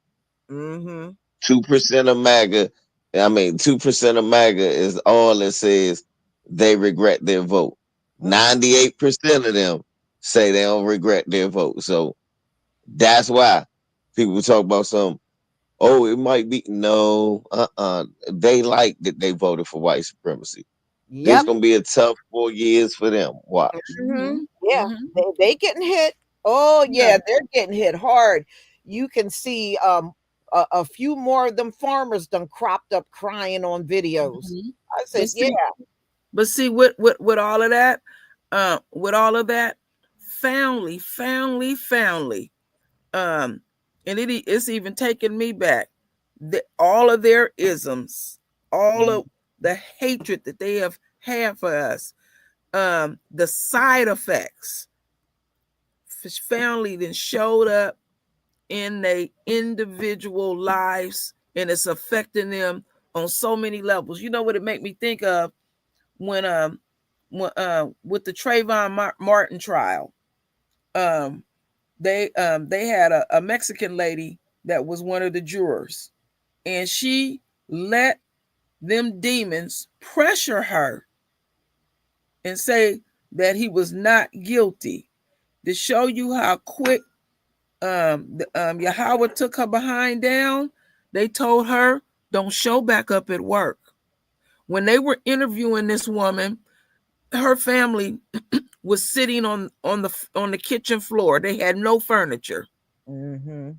Mm-hmm. 2% of MAGA, I mean, 2% of MAGA is all it says they regret their vote. Mm-hmm. 98% of them say they don't regret their vote. So that's why people talk about some, oh, it might be, no, They like that they voted for white supremacy. This Yep. going to be a tough 4 years for them. Watch. Mm-hmm. Mm-hmm. Yeah, Mm-hmm. they getting hit. Oh Yeah. yeah, they're getting hit hard. You can see a few more of them farmers done cropped up crying on videos. Mm-hmm. I But said, yeah. see, but see, with all of that, with all of that, family, um, and it's even taking me back. All of their isms, all Mm, of the hatred that they have had for us, the side effects, family then showed up in their individual lives, and it's affecting them on so many levels. You know what it made me think of when with the Trayvon Martin trial. Um, they had a Mexican lady that was one of the jurors, and she let them demons pressure her and say that he was not guilty, to show you how quick Yahweh took her behind down. They told her, don't show back up at work. When they were interviewing this woman, her family was sitting on the kitchen floor. They had no furniture. mm-hmm.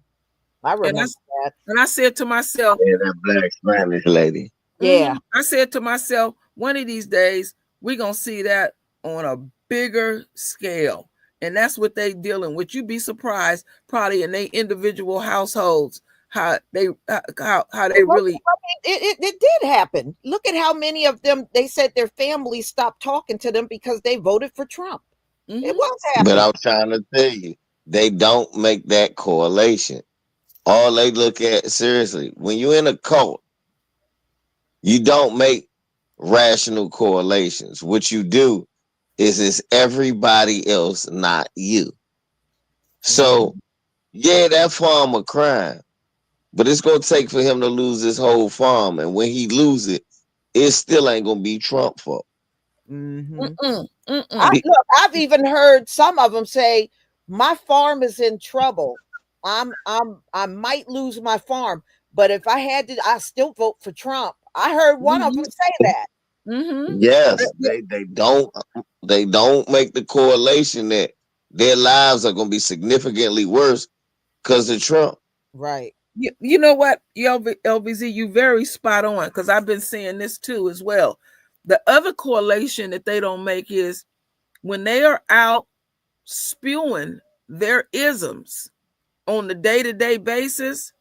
I And I remember that. and I said to myself, Yeah, that black Spanish lady. Yeah. I said to myself, one of these days we're gonna see that on a bigger scale. And that's what they dealing with. You'd be surprised, probably in their individual households, how they Well, really. it did happen. Look at how many of them they said their families stopped talking to them because they voted for Trump. It Mm-hmm, was But happening. I'm trying to tell you, they don't make that correlation. All they look at, seriously, when you're in a cult, you don't make rational correlations. What you do is everybody else, not you. Mm-hmm. So yeah, that farmer crying, but it's gonna take for him to lose his whole farm, and when he lose it, it still ain't gonna be Trump fault. Mm-hmm. mm-mm, mm-mm. Look, I've even heard some of them say, "My farm is in trouble. I might lose my farm, but if I had to, I still vote for Trump." I heard one of them Mm-hmm, say that. mm-hmm. Yes, they don't make the correlation that their lives are gonna be significantly worse because of Trump. Right. You know what, LVZ, you very spot on, because I've been saying this too as well. The other correlation that they don't make is when they are out spewing their isms on the day-to-day basis,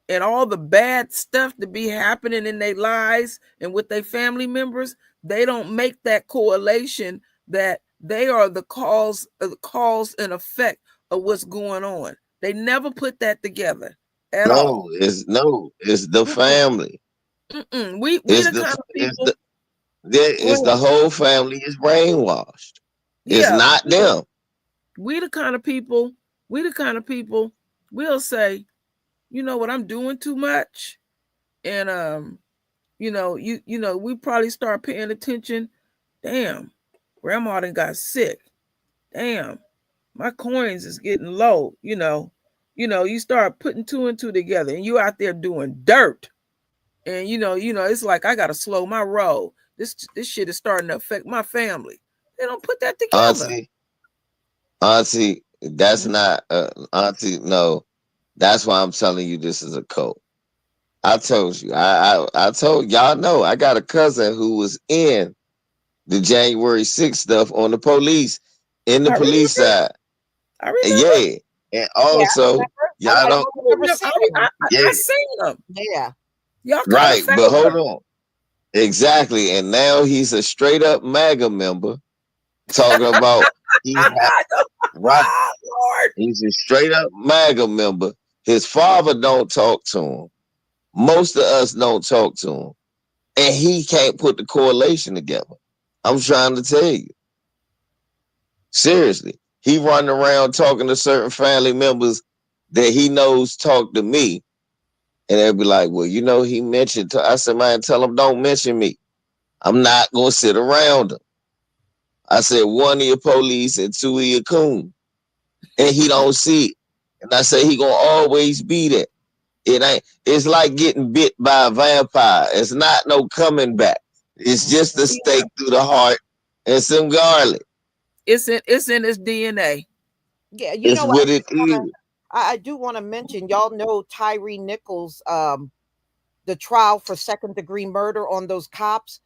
and all the bad stuff to be happening in their lives and with their family members, they don't make that correlation that they are the cause and effect of what's going on. They never put that together at all. It's the family. We It's the the kind of it's people. the it's Go the ahead. whole family is brainwashed. It's Yeah, not them. we the kind of people. We the kind of people. We'll say, you know what, I'm doing too much, and we probably start paying attention. Damn, grandma done got sick. Damn, my coins is getting low. You start putting two and two together, and you out there doing dirt. And it's like I gotta slow my roll. This shit is starting to affect my family. They don't put that together. Auntie, auntie, that's not auntie. No, that's why I'm telling you this is a cult. I told you. I told y'all know. I got a cousin who was in the January 6th stuff on the police, in the I police remember. side. I remember. Yeah. And Yeah, I also, remember. y'all I don't, don't remember seeing them. yeah, I seen them. Yeah. Y'all kind of right. But failed hold them. on. Exactly. And now he's a straight up MAGA member talking about he had, right. Lord. He's a straight up MAGA member. His father don't talk to him. Most of us don't talk to him. And he can't put the correlation together. I'm trying to tell you. Seriously. He running around talking to certain family members that he knows talk to me. And they'll be like, well, he mentioned, I said, man, tell him don't mention me. I'm not going to sit around him. I said, one of your police and two of your coon. And he don't see it. And I say, he going to always be there. It's like getting bit by a vampire. It's not no coming back. It's just a Yeah. stake through the heart and some garlic. It's in his DNA. Yeah, you It's know, what it is. I do want to mention, y'all know Tyree Nichols, the trial for second-degree murder on those cops.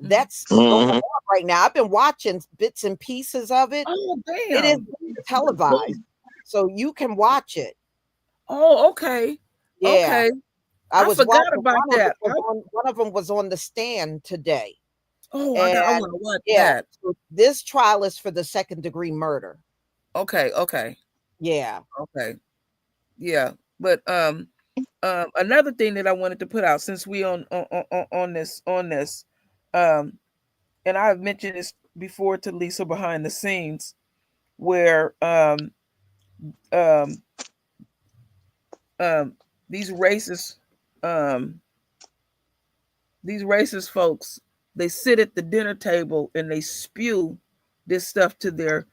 Mhm. That's going Mm-hmm. on right now. I've been watching bits and pieces of it. Oh It is damn. being televised, so you can watch it. Oh, okay. Yeah, Okay. I I was forgot watching about that. one of them was on the stand today. Oh, I And want to watch yeah, that. so this trial is for the second-degree murder. Okay, okay, Yeah. okay. Yeah. But another thing that I wanted to put out, since we on this, um and I've mentioned this before to Lisa behind the scenes, where um um these racist um these racist folks, they sit at the dinner table and they spew this stuff to their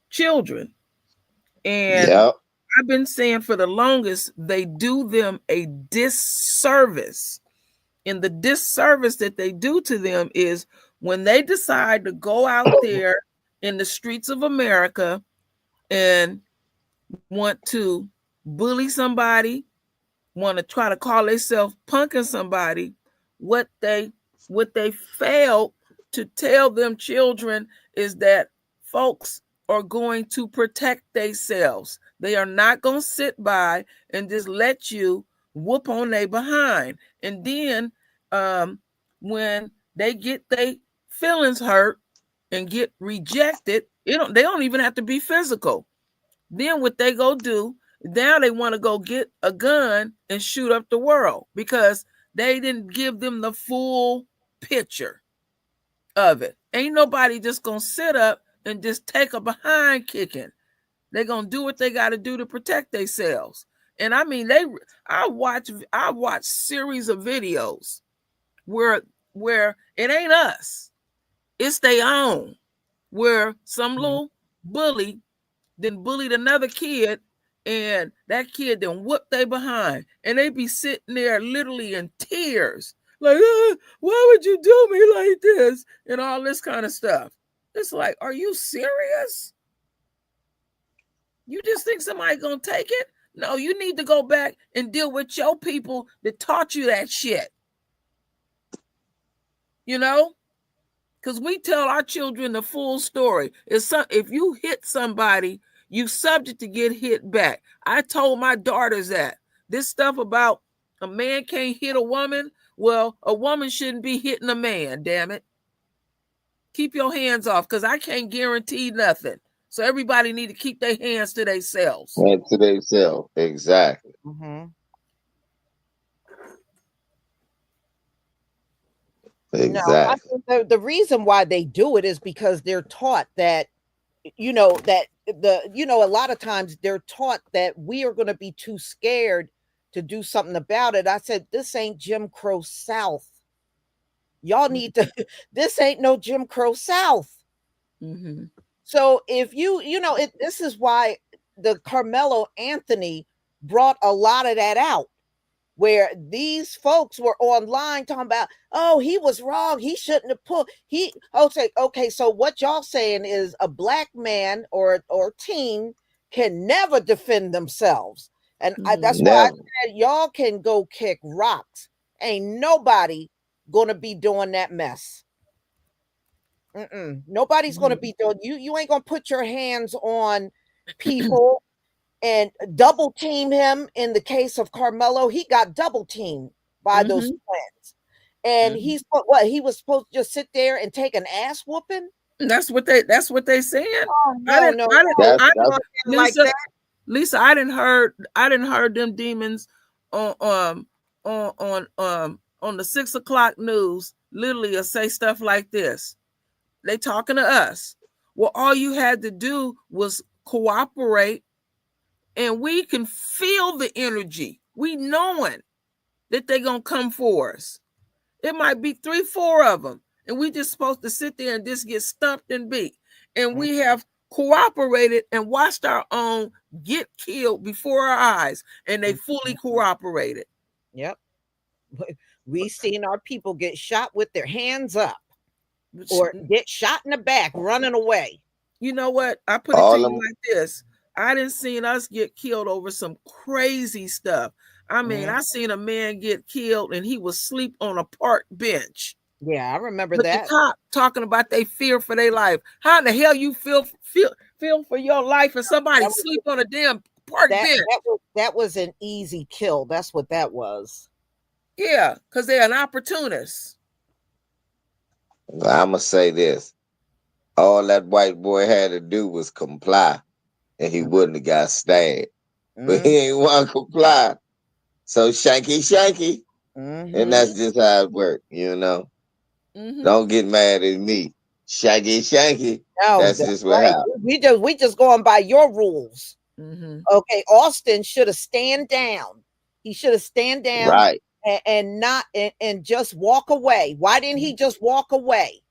children. And Yeah. I've been saying for the longest, they do them a disservice. And the disservice that they do to them is when they decide to go out there in the streets of America and want to bully somebody, want to try to call themselves punking somebody, what they what they failed to tell them children is that folks are going to protect themselves. They are not going to sit by and just let you whoop on their behind. And then um, when they get their feelings hurt and get rejected, they don't even have to be physical. Then what they go do, now they want to go get a gun and shoot up the world because they didn't give them the full picture of it. Ain't nobody just gonna sit up and just take a behind kicking. They're gonna do what they gotta do to protect themselves. And I mean I watch series of videos where it ain't us, it's their own, where some Mhm. little bully then bullied another kid, and that kid then whooped they behind, and they be sitting there literally in tears, like, why would you do me like this, and all this kind of stuff. It's like, are you serious? You just think somebody gonna take it? No, you need to go back and deal with your people that taught you that shit. You know, because we tell our children the full story. If you hit somebody, you subject to get hit back. I told my daughters that this stuff about a man can't hit a woman. Well, a woman shouldn't be hitting a man. Damn it, keep your hands off, because I can't guarantee nothing. So everybody need to keep their hands to themselves. And to themselves. Exactly. Mm-hmm. No, I Exactly. think the reason why they do it is because they're taught that, that a lot of times they're taught that we are going to be too scared to do something about it. I said, this ain't Jim Crow South. Y'all need to, this ain't no Jim Crow South. Mm-hmm. So if this is why the Carmelo Anthony brought a lot of that out, where these folks were online talking about, oh, he was wrong, he shouldn't have pulled. Okay, so what y'all saying is a black man or teen can never defend themselves, and Mm-hmm. that's why I Never. said y'all can go kick rocks. Ain't nobody gonna be doing that mess. Nobody's gonna Mm-hmm. be doing. You ain't gonna put your hands on people and double team him. In the case of Carmelo, he got double teamed by those Mm-hmm. twins. And Mm-hmm. he was supposed to just sit there and take an ass whooping? That's what they saying. Oh I no, didn't no, I didn't no. That's I You that's know, like Lisa, that. Lisa, I didn't heard them demons on the 6 o'clock news literally say stuff like this. They talking to us. Well, all you had to do was cooperate, and we can feel the energy. We knowing that they gonna come for us. It might be 3, 4 of them, and we just supposed to sit there and just get stumped and beat. And Mm, we have cooperated and watched our own get killed before our eyes, and they mm, fully mm. cooperated. Yep. We seen our people get shot with their hands up or get shot in the back running away. You know what? I put it to all you them. like this. I didn't seen us get killed over some crazy stuff. I mean, Mm, I seen a man get killed and he was asleep on a park bench. yeah, I remember But the that. cop talking about they fear for their life. How in the hell you feel for your life and somebody That was sleep on a damn park that bench? that was an easy kill. That's what that was. Yeah, because they're an opportunist. I'ma say this. All that white boy had to do was comply, and he wouldn't have got stabbed. But Mm-hmm. he ain't want to comply. So shanky shanky. And Mm-hmm. that's just how it worked. Mm-hmm. Don't get mad at me. Shanky shanky. No, That's that's just what right. happened. We just going by your rules. Mm-hmm. Okay, Austin should have stand down. He should have stand down Right. and not and just walk away. Why didn't he just walk away?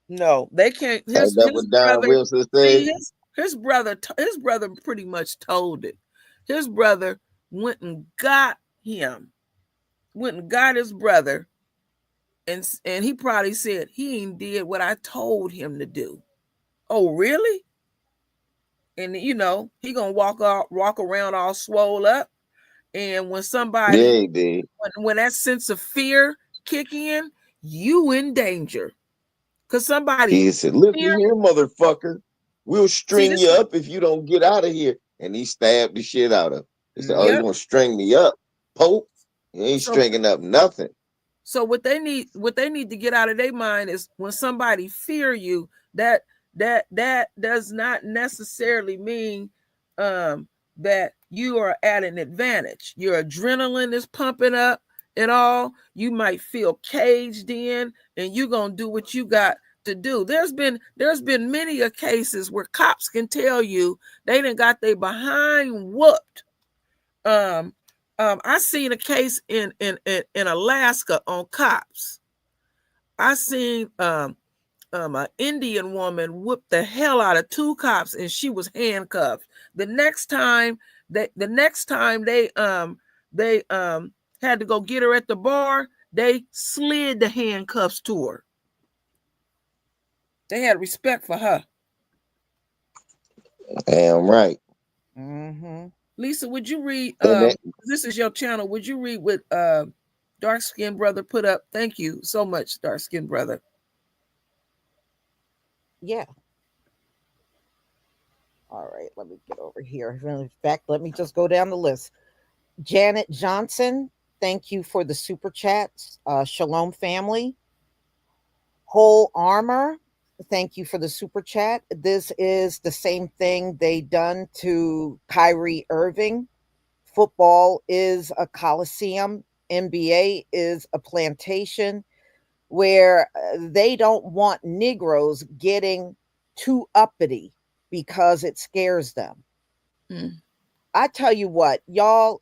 No, they can't. Ain't that His what Don brother. Wilson See, said? his brother pretty much told it. His brother went and got him. Went and got his brother, and he probably said he ain't did what I told him to do. Oh, really? And he gonna walk around all swole up. And when Yeah, somebody, he did. when that sense of fear kick in, you in danger. Cause somebody He said, look at fear. here, motherfucker. We'll See, string this you is up if you don't get out of here. And he stabbed the shit out of him. He said, oh, you Mm-hmm. yep. gonna string me up? Pope? You ain't So stringing up nothing. so what they need to get out of their mind is when somebody fear you, that does not necessarily mean that you are at an advantage. Your adrenaline is pumping up and all. You might feel caged in, and you're gonna do what you got to do. There's been many a cases where cops can tell you they done got their behind whooped. um I seen a case in Alaska on cops. I seen an Indian woman whoop the hell out of 2 cops, and she was handcuffed. The next time they had to go get her at the bar, they slid the handcuffs to her. They had respect for her. Damn right. Mm-hmm. Lisa, would you read? And that, This is your channel. Would you read what dark skinned brother put up? Thank you so much, dark skinned brother. Yeah. All right, let me get over here. In fact, let me just go down the list. Janet Johnson, thank you for the super chats. Shalom family. Whole Armor, thank you for the super chat. This is the same thing they done to Kyrie Irving. Football is a coliseum. NBA is a plantation where they don't want Negroes getting too uppity because it scares them. Mm. I tell you what, y'all,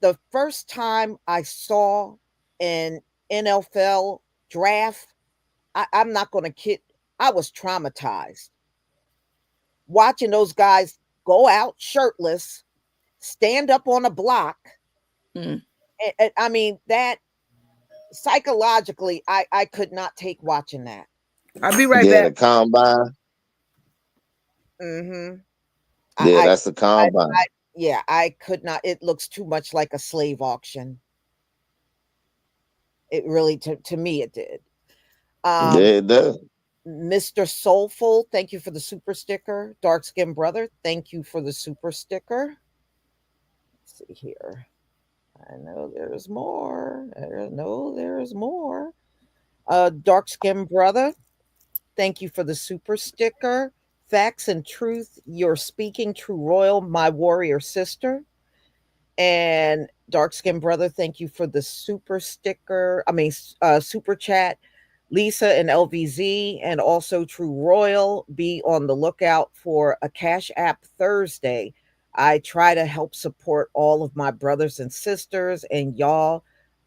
the first time I saw an NFL draft, I'm not going to kid, I was traumatized watching those guys go out shirtless, stand up on a block. Mm. I mean, that psychologically, I could not take watching that. I'll be right Yeah, back. the combine. Mm-hmm. Yeah, I, that's the I, combine. yeah, I could not. It looks too much like a slave auction. It really, to me, it did. Um, Yeah, it does. Mr. Soulful, thank you for the super sticker. Dark Skin Brother, thank you for the super sticker. Let's see here. I know there's more. I know there's more. Dark Skin Brother, thank you for the super sticker. Facts and truth, you're speaking true royal, my warrior sister. And Dark Skin Brother, thank you for the super sticker. Super chat. Lisa and LVZ, and also True Royal, be on the lookout for a Cash App Thursday. I try to help support all of my brothers and sisters, and y'all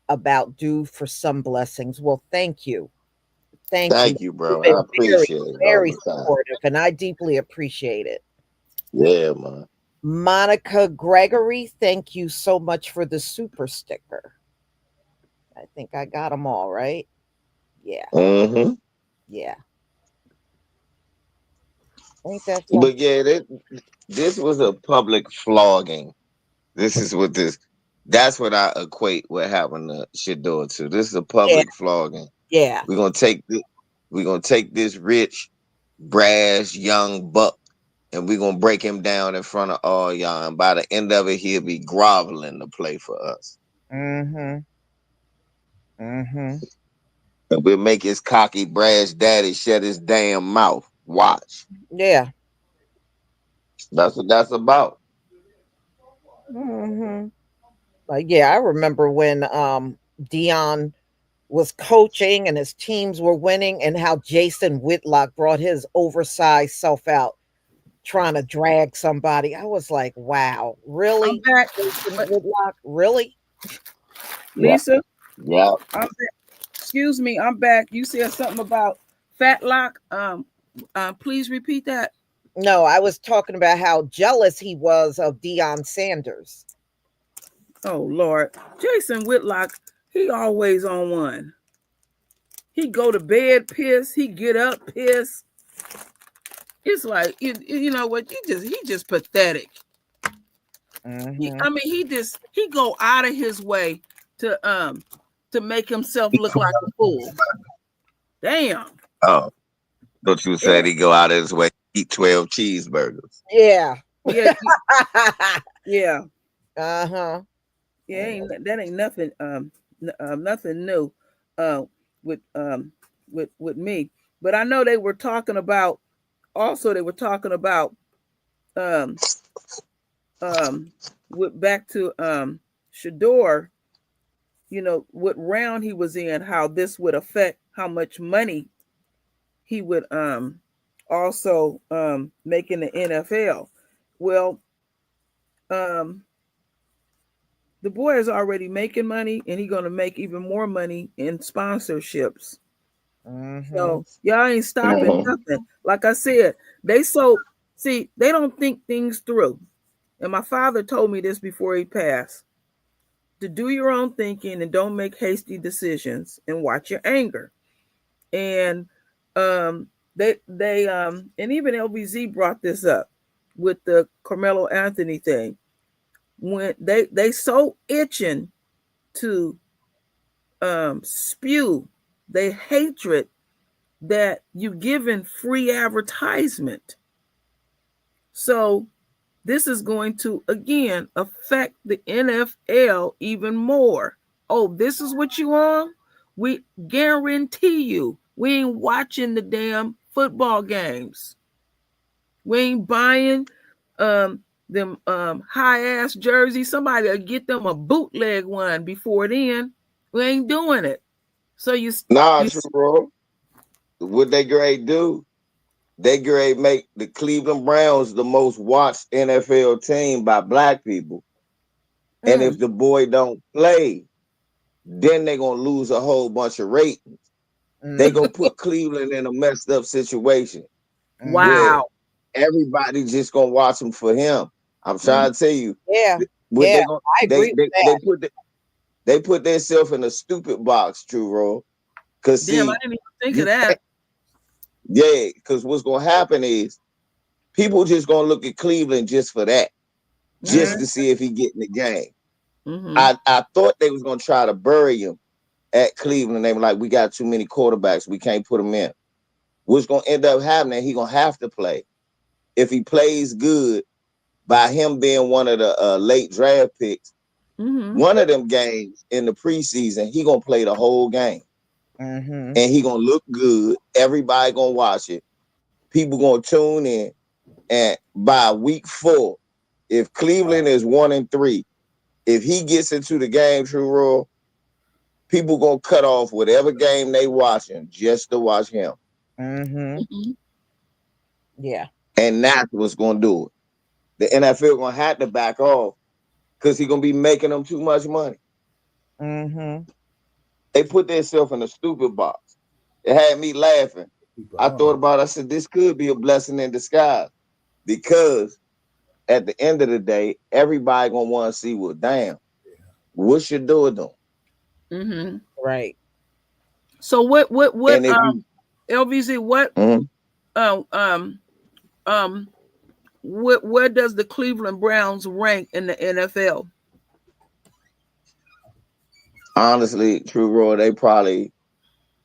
about due for some blessings. Well, thank you. Thank you. Thank you, You've bro. been I very, appreciate it all very the time. supportive, and I deeply appreciate it. Yeah, man. Monica Gregory, thank you so much for the super sticker. I think I got them all right. Yeah, Hmm. yeah. Ain't that something? But yeah, this was a public flogging. This is what this. That's what I equate what happened to Shedeur to. This is a Yeah, public flogging. yeah. We're gonna take this. We're gonna take this rich, brash young buck, and we're gonna break him down in front of all y'all. And by the end of it, he'll be groveling to play for us. Mm-hmm. Mm-hmm. And we'll make his cocky, brash daddy shut his damn mouth. Watch. Yeah. That's what that's about. Mm-hmm. Like, yeah, I remember when Dion was coaching and his teams were winning, and how Jason Whitlock brought his oversized self out trying to drag somebody. I was like, wow, I'm really? back. Jason But Whitlock? Really? Yeah. Lisa, Yeah. I'm back. Excuse me, I'm back. You said something about fat lock. Please repeat that. No, I was talking about how jealous he was of Dion Sanders. Oh Lord, Jason Whitlock. He always on one. He go to bed pissed. He get up pissed. It's like you know what? He just pathetic. Mm-hmm. I mean, he go out of his way to make himself look like a fool. Damn. Oh, don't you Yeah. said he go out of his way to eat 12 cheeseburgers? Yeah. Yeah. Yeah. Uh-huh. Yeah. Ain't nothing. Nothing new. Uh, with with me. But I know they were talking about. Also, they were talking about um um with back to Shedeur, you know, what round he was in, how this would affect how much money he would also make in the NFL. Well, um the boy is already making money, and he's gonna make even more money in sponsorships. Mm-hmm. So y'all ain't stopping Mm-hmm. nothing. Like I said, they so see they don't think things through. And my father told me this before he passed, to do your own thinking and don't make hasty decisions and watch your anger. And they and even LBZ brought this up with the Carmelo Anthony thing, when they so itching to spew their hatred that you given free advertisement. So this is going to again affect the NFL even more. Oh, this is what you on? We guarantee you we ain't watching the damn football games. We ain't buying them high ass jerseys. Somebody will get them a bootleg one before then. We ain't doing it. So Nah, you true, bro. What they grade do? They grade make the Cleveland Browns the most watched NFL team by black people. And if mm, the boy don't play, then they gonna lose a whole bunch of ratings. They gonna Mhm, put Cleveland in a messed up situation mhm. where wow. everybody just gonna watch him for him. I'm Mm, trying to tell you, Yeah, what yeah, they gonna I agree with that. they put themselves in a stupid box, true bro. Cause damn, I see, didn't even think of you that. yeah, cause what's gonna happen is people just gonna look at Cleveland just for that, Mm-hmm. just to see if he get in the game. Mm-hmm. I thought they was gonna try to bury him at Cleveland. They were like, we got too many quarterbacks, we can't put him in. What's gonna end up happening? He gonna have to play. If he plays good, by him being one of the late draft picks, Mm-hmm. one of them games in the preseason, he gonna play the whole game, Mhm, and he gonna look good. Everybody gonna watch it. People gonna tune in, and by week 4, if Cleveland is 1-3, if he gets into the game, true rule, people gonna cut off whatever game they watching just to watch him, mhm. Mm-hmm. Yeah. and that's what's gonna do it. The NFL gonna have to back off because he gonna be making them too much money. Mhm. They put themselves in a stupid box. It had me laughing. I thought about it, I said, this could be a blessing in disguise because at the end of the day, everybody gonna want to see what damn, what Shedeur doing. Mm-hmm. Right. So what And if you LVZ, what mhm, um um um where does the Cleveland Browns rank in the NFL? honestly, True Roy, they probably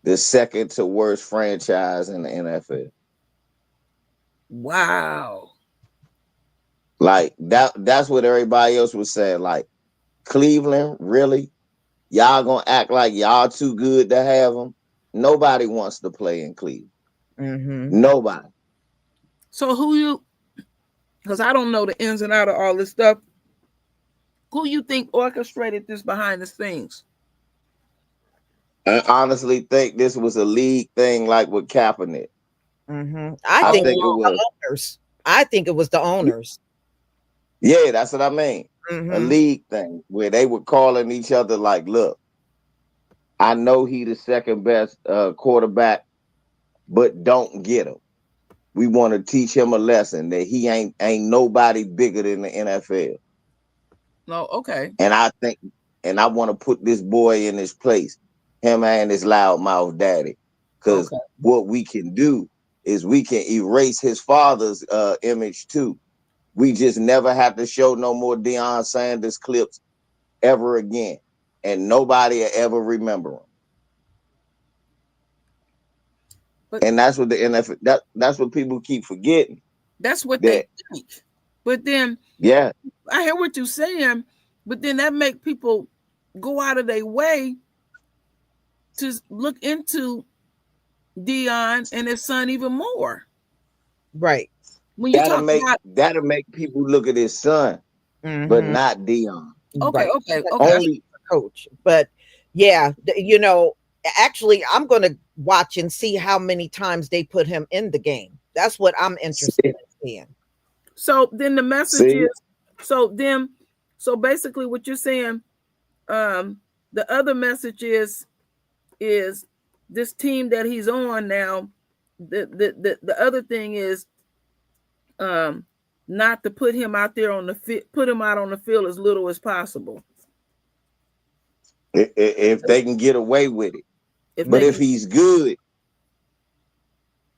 the second to worst franchise in the NFL. Wow. Like that's what everybody else was saying. Like Cleveland, really? Y'all gonna act like y'all too good to have them? Nobody wants to play in Cleveland. Mhm. Nobody. So who you, because I don't know the ins and out of all this stuff, who you think orchestrated this behind the scenes? I honestly think this was a league thing, like with Kaepernick. Mhm. I I think it think it Oh, was was, the owners. I think it was the owners. yeah, that's what I mean. A Mhm. league thing where they were calling each other like, look, I know he the second best quarterback, but don't get him. We want to teach him a lesson that he ain't nobody bigger than the NFL. no, okay. And I think, and I want to put this boy in his place, him and his loudmouth daddy, because Okay. what we can do is we can erase his father's image too. We just never have to show no more Deion Sanders clips ever again, and nobody will ever remember him. But And that's what the NFL, that's what people keep forgetting. that's what they That think. But then yeah, I hear what you're saying, but then that make people go out of their way to look into Dion and his son even more. Right. When you talk about that'll make people look at his son, but Mhm. not Dion. okay, Right. okay, But okay. he's Only a coach. But yeah, actually I'm going to watch and see how many times they put him in the game. That's what I'm interested see, in seeing. So then the message see, is so then so basically what you're saying, um, the other message is this team that he's on now. The other thing is um not to put him out there on the put him out on the field as little as possible if they can get away with it. if But they if can. he's good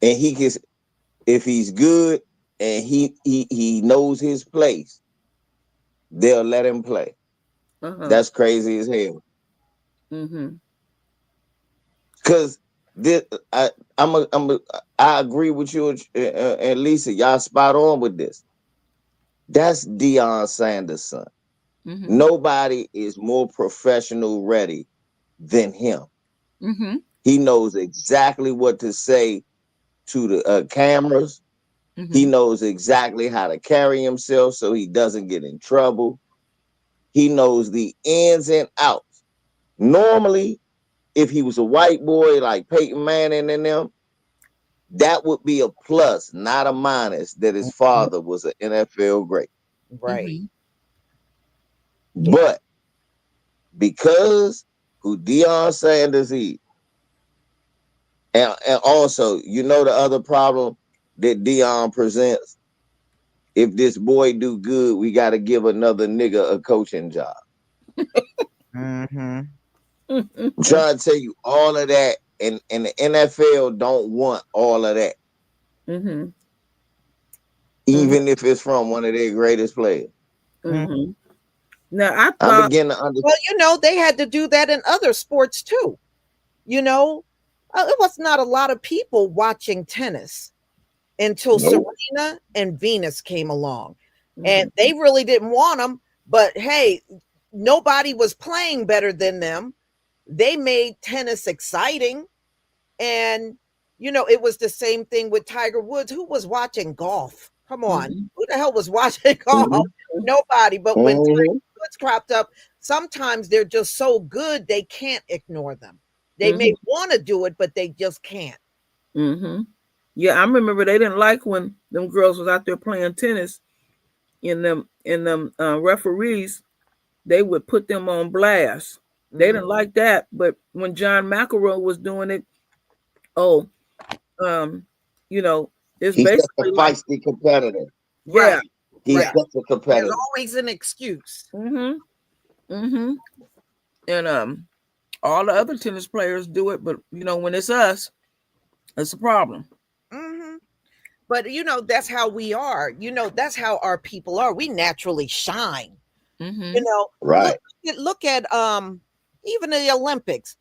and he gets, if he's good and he knows his place, they'll let him play. Uh-huh. That's crazy as hell. Mm-hmm. Cause this I agree with you and Lisa. Y'all spot on with this. That's Deion Sanders' son. Mm-hmm. Nobody is more professional ready than him. Mm-hmm. He knows exactly what to say to the cameras. He Mm-hmm. knows exactly how to carry himself so he doesn't get in trouble. He knows the ins and outs. Normally, if he was a white boy like Peyton Manning and them, that would be a plus, not a minus, that his Mhm. father was an NFL great. Right. Mm-hmm. Yeah. But because who Deion Sanders is, and also, you know the other problem that Deion presents? If this boy do good, we got to give another nigga a coaching job. Mhm. I'm Mm-hmm. trying to tell you all of that, and the NFL don't want all of that, Mm-hmm. even if it's from one of their greatest players. Mhm. Mm-hmm. Now I I thought. begin to understand. Well, they had to do that in other sports too. You know, it was not a lot of people watching tennis until Nope. Serena and Venus came along. And Mm-hmm. they really didn't want them, but hey, nobody was playing better than them. They made tennis exciting. And, it was the same thing with Tiger Woods. Who was watching golf? Come on. Mm-hmm. Who the hell was watching golf? Mm-hmm. Nobody. But when Mm-hmm. Tiger Woods cropped up, sometimes they're just so good they can't ignore them. They may Mm-hmm. want to do it, but they just can't. Mm-hmm. Yeah, I remember they didn't like when them girls was out there playing tennis, and them referees, they would put them on blast. They Mhm. didn't like that, but when John McEnroe was doing it, oh, um, you know, it's He's such a basically like, feisty competitor. yeah, Right. He's yeah. Right. such a There's competitor. always an excuse. Mm-hmm. Mm-hmm. And all the other tennis players do it, but when it's us, it's a problem. Hmm. But that's how we are. That's how our people are. We naturally shine. You Mm-hmm. know, look Right. look at even the Olympics.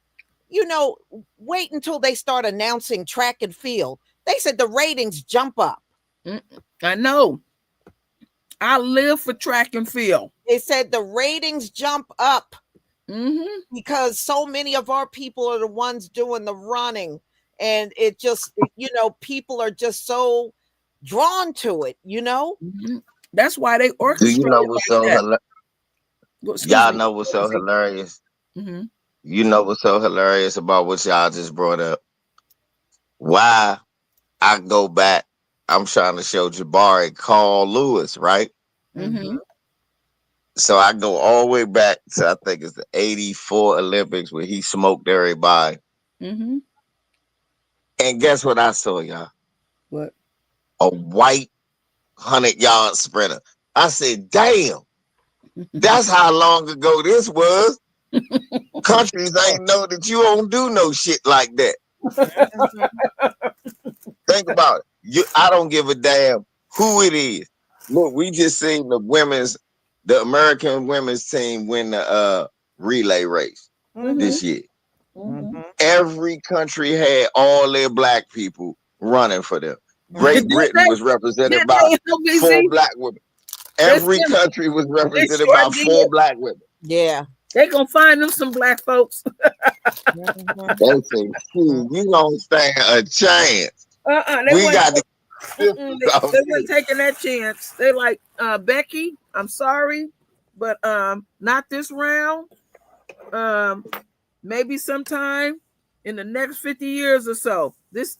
You know, Wait until they start announcing track and field. They said the ratings jump up. I know. I live for track and field. They said the ratings jump up Mm-hmm. because so many of our people are the ones doing the running, and people are just so drawn to it. Mm-hmm. That's why they Do you know orchestrate it what's like so that. Excuse y'all me. know what's so hilarious? Mm-hmm. You know what's so hilarious about what y'all just brought up? Why I go back, I'm trying to show Jabari Carl Lewis, right? Mm-hmm. Mhm. So I go all the way back to I think it's the '84 Olympics where he smoked everybody. Mm-hmm. And guess what I saw, y'all? What? A white 100-yard sprinter. I said, damn, that's how long ago this was. Countries ain't know that you don't do no shit like that. Mhm. Think about it. I don't give a damn who it is. Look, we just seen the American women's team win the relay race Mm-hmm. this year. Mm-hmm. Mhm. Every country had all their black people running for them. Did Great Mhm. Britain was they? represented Did by they? four LBC? black women. They Every sent. country was They represented sure by four did. black women. Yeah. They gonna find them some black folks. Mhm. They say, "Shoot, you don't stand a chance. They We weren't. got to get They off weren't you." taking that chance. They like, Becky, I'm sorry, but not this round. Um, maybe sometime in the next 50 years or so. This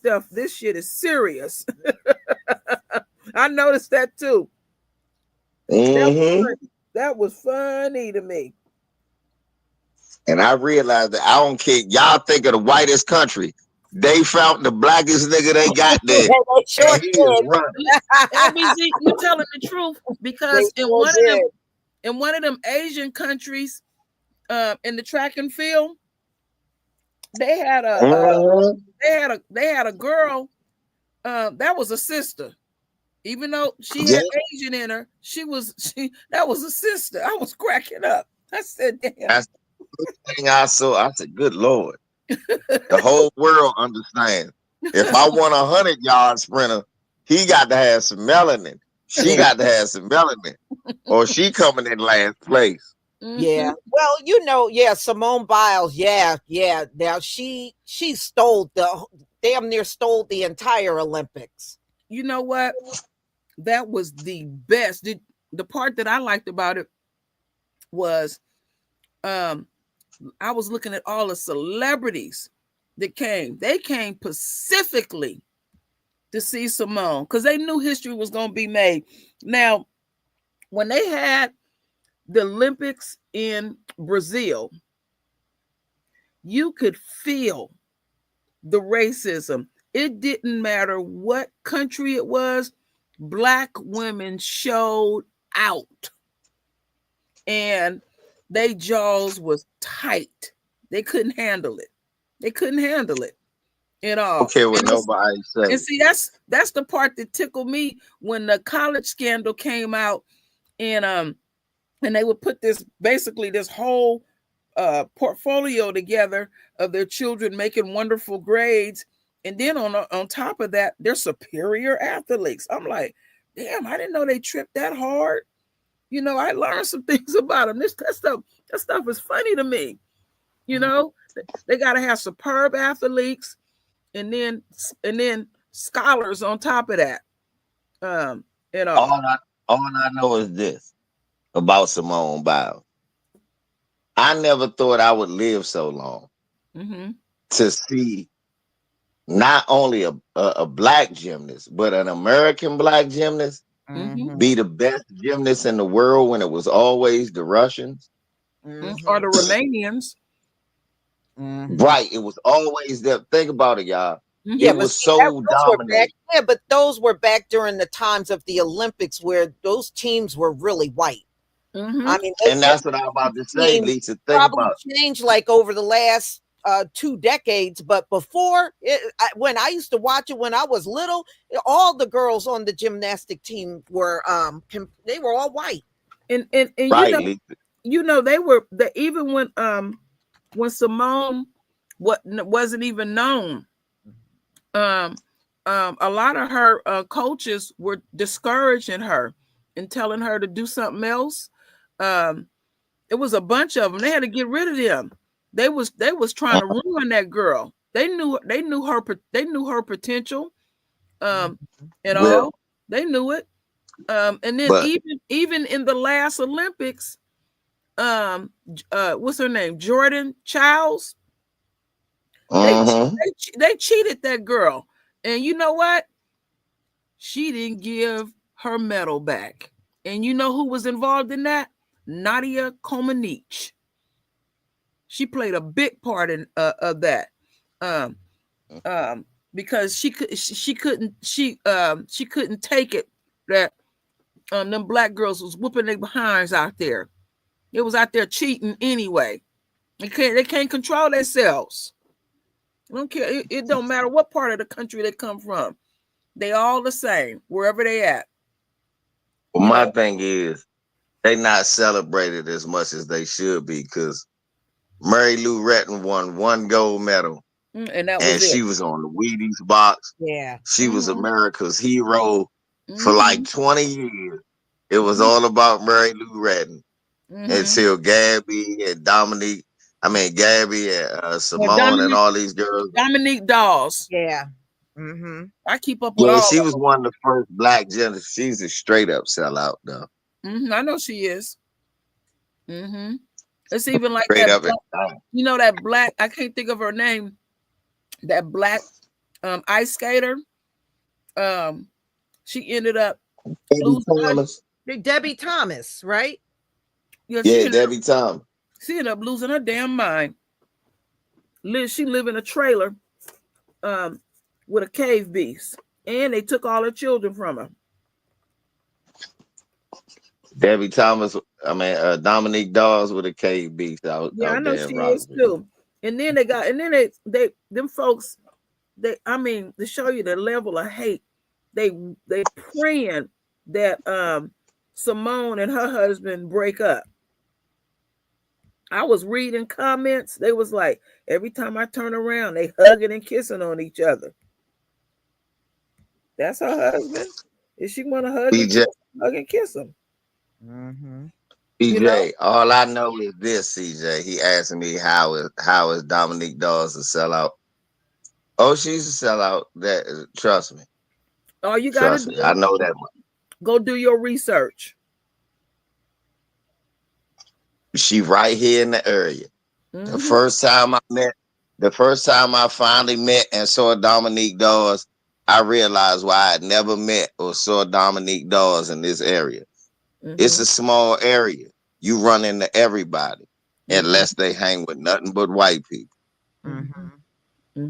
shit is serious. I noticed that too. That was Hmm. funny. That was funny to me. And I realized that I don't care. Y'all think of the whitest country. They found the blackest nigga they got there, They sure and he is did. running. LBZ, you telling the truth They because in sure one of them did. in one of them Asian countries, in the track and field, they had a Hmm. they had a girl, that was a sister. Even though she Yeah, had Asian in her, she that was a sister. I was cracking up. I said, "Damn." that's the thing I saw. I said, "Good Lord." The whole world understands. If I want 100-yard sprinter, he got to have some melanin. She Yeah. got to have some melanin, or she coming in last place. Yeah. Mhm. Well, yeah, Simone Biles. Yeah, yeah. Now she stole the damn near stole the entire Olympics. You know what? That was the best. The part that I liked about it was um I was looking at all the celebrities that came. They came specifically to see Simone because they knew history was going to be made. Now, when they had the Olympics in Brazil, you could feel the racism. It didn't matter what country it was, black women showed out and they jaws was tight. They couldn't handle it. They couldn't handle it at Don't all. care what nobody And say. see, that's the part that tickled me when the college scandal came out, and and they would put this basically this whole portfolio together of their children making wonderful grades, and then on top of that, they're superior athletes. I'm like, damn, I didn't know they tripped that hard. You know, I learned some things about them. That stuff is funny to me. You know, they got to have superb athletes, and then scholars on top of that. Um, and All all. I all I know is this about Simone Biles. I never thought I would live so long Mm-hmm. to see not only a black gymnast, but an American black gymnast Mm-hmm. Mm-hmm. be the best gymnast in the world when it was always the Russians. Or Mm-hmm. the Romanians. Mm-hmm. Right. It was always that. Think about it, y'all. Mm-hmm. Yeah, It but was see, that so those were back. dominant. Yeah, but those were back during the times of the Olympics where those teams were really white. Mm-hmm. I mean, And those that's what I'm about to say, teams Lisa. Think probably about it. changed like over the last 2 decades. But before, when I used to watch it when I was little, all the girls on the gymnastic team were they were all white. And Right, Lisa. they were the even when Simone wasn't even known, um a lot of her coaches were discouraging her and telling her to do something else. um it was a bunch of them. They had to get rid of them. They was trying to ruin that girl. They knew her potential, um and Well, all. They knew it. And then but even in the last Olympics, what's her name, Jordan Childs, mm-hmm. they cheated that girl. And you know what, she didn't give her medal back. And you know who was involved in that? Nadia Comaneci. She played a big part in of that. um because she couldn't take it that them black girls was whooping their behinds out there. It was out there cheating anyway. They can't control themselves. I don't care. It don't matter what part of the country they come from. They all the same wherever they at. You my know. thing is they not celebrated as much as they should be because Mary Lou Retton won one gold medal And that and was it. she was on the Wheaties box. Yeah. She was Mm-hmm. America's hero for like Mm-hmm. 20 years. It was all about Mary Lou Retton Mm-hmm. until Gabby and Well, Simone and all these girls. Dominique Dawes. Yeah. Mm-hmm. I keep up with Yeah, all she of was one of the first black gymnasts. She's a straight up sellout, though. them. I know she is. Mm-hmm. It's even like Straight that. up. That black. I can't think of her name. That black ice skater. Um, she ended up Debbie losing her. Thomas. Debbie Thomas, right? Yeah, Yeah, Debbie Thomas. she ended up losing her damn mind. She lived in a trailer um with a cave beast, and they took all her children from her. Debbie Thomas. Dominique Dawes with a KB Yeah, I out know there in she is Rockville. too. And then they them folks, to show you the level of hate, they praying that Simone and her husband break up. I was reading comments. They was like, every time I turn around, they hugging and kissing on each other. That's her husband. If she want to BJ, hug and kiss him. Mm-hmm. You know? BJ, all I know is this, CJ. He asked me how is Dominique Dawes a sellout. Oh, she's a sellout. That trust me. All you got to Trust me. I do, know that much. go do your research. She right here in the area. The Mm-hmm. first time I met, the first time I finally met and saw Dominique Dawes, I realized why I had never met or saw Dominique Dawes in this area. It's Mm-hmm. a small area. You run into everybody Mm-hmm. unless they hang with nothing but white people. Mm-hmm. Mm-hmm.